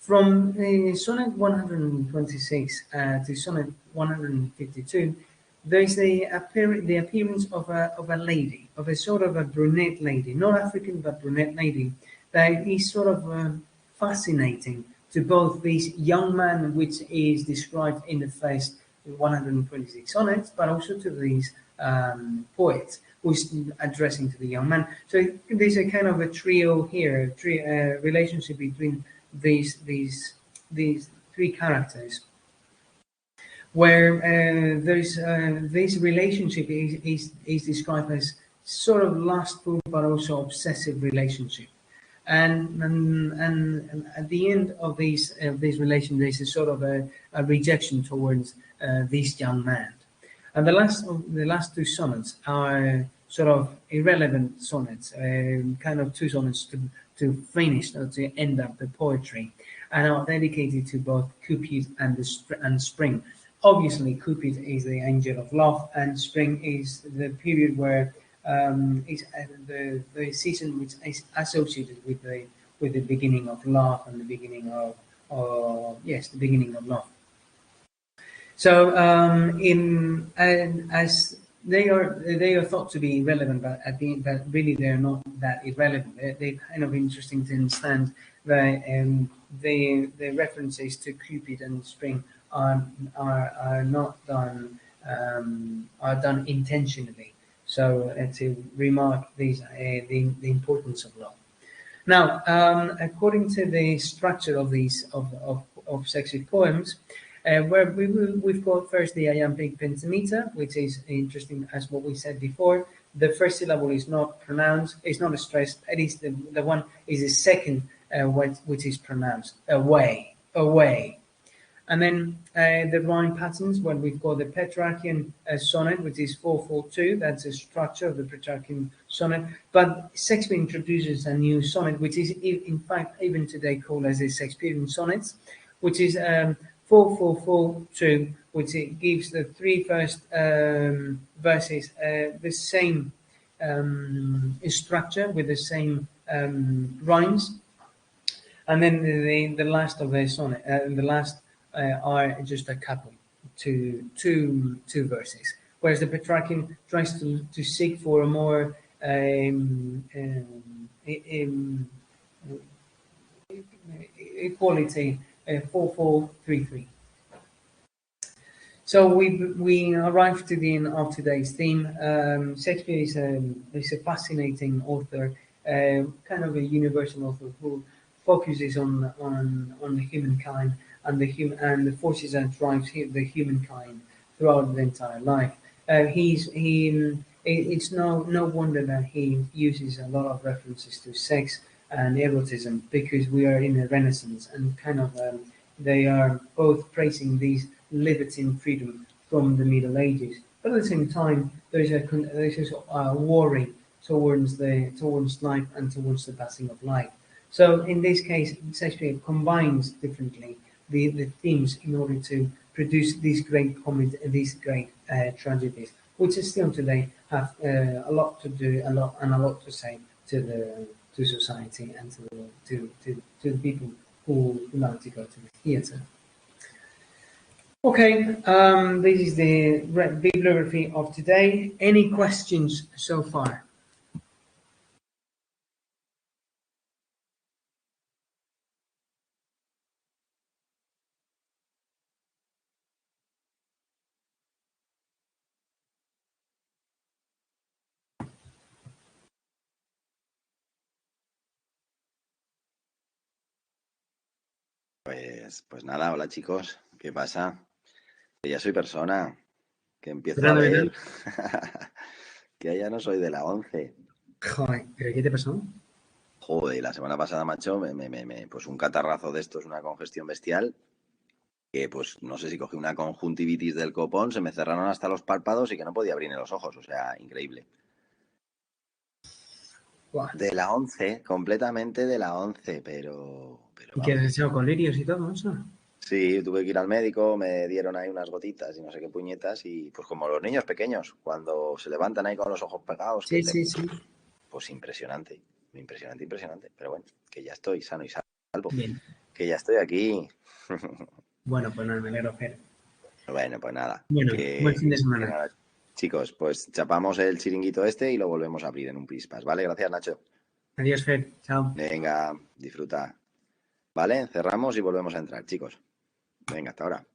From sonnet 126 to sonnet 152, there is the appearance of a lady, of a sort of a brunette lady, not African but brunette lady, that is sort of fascinating to both this young man, which is described in the first 126 sonnets, but also to these poets who's addressing to the young man. So there's a kind of a trio here, relationship between these these three characters, where there's this relationship is described as sort of lustful but also obsessive relationship. And at the end of this relation, there's a sort of a rejection towards this young man. And the last two sonnets are sort of irrelevant sonnets, kind of two sonnets to finish or to end up the poetry, and are dedicated to both Cupid and Spring. Obviously, Cupid is the angel of love, and Spring is the period where is the season which is associated with the beginning of love and the beginning of the beginning of love. So as they are thought to be irrelevant, but but really they're not that irrelevant. They're kind of interesting to understand that the references to Cupid and Spring are not done are done intentionally. So to remark these the importance of love. Now, according to the structure of these of sexy poems, where we've got first the iambic pentameter, which is interesting as what we said before. The first syllable is not pronounced, it's not stressed. It is the one is the second which is pronounced away. And then the rhyme patterns, when we've got the Petrarchian sonnet, which is 4/4-2, that's the structure of the Petrarchian sonnet. But Shakespeare introduces a new sonnet, which is in fact even today called as the Shakespearean sonnets, which is 4/4-4-2, which it gives the three first verses the same structure with the same rhymes, and then the last of the sonnet, the last are just a couple, two verses. Whereas the Petrarchian tries to seek for a more equality, 4/4-3/3. So we arrived to the end of today's theme. Shakespeare is a fascinating author, kind of a universal author who focuses on the humankind and the forces that drives the humankind throughout the entire life. It's no wonder that he uses a lot of references to sex and erotism, because we are in a Renaissance, and kind of they are both praising these liberty and freedom from the Middle Ages, but at the same time there's a worry towards life and towards the passing of life. So in this case, Shakespeare combines differently the themes in order to produce these great comedies, these great tragedies, which still today have a lot to do, a lot to say to society and to the people who like to go to the theatre. Okay, this is the bibliography of today. Any questions so far? Pues nada, hola chicos, ¿qué pasa? Que ya soy persona, que empiezo a ver que ya no soy de la 11. Joder, ¿pero qué te pasó? Joder, la semana pasada, macho, pues un catarrazo de estos, una congestión bestial, que pues no sé si cogí una conjuntivitis del copón, se me cerraron hasta los párpados y que no podía abrir los ojos, o sea, increíble. Buah. De la 11, completamente de la 11, pero ¿Y qué has echado colirios y todo eso? Sí, tuve que ir al médico, me dieron ahí unas gotitas y no sé qué puñetas, y pues como los niños pequeños, cuando se levantan ahí con los ojos pegados, Sí, sí, sí. pues impresionante, pero bueno, que ya estoy sano y salvo, Bien. que ya estoy aquí. Bueno, pues nada, me alegro, Fer. Bueno, pues nada. Bueno, buen fin de semana. Nada, chicos, pues chapamos el chiringuito este y lo volvemos a abrir en un pispas, ¿vale? Gracias, Nacho. Adiós, Fer. Chao. Venga, disfruta. ¿Vale? Cerramos y volvemos a entrar, chicos. Venga, hasta ahora.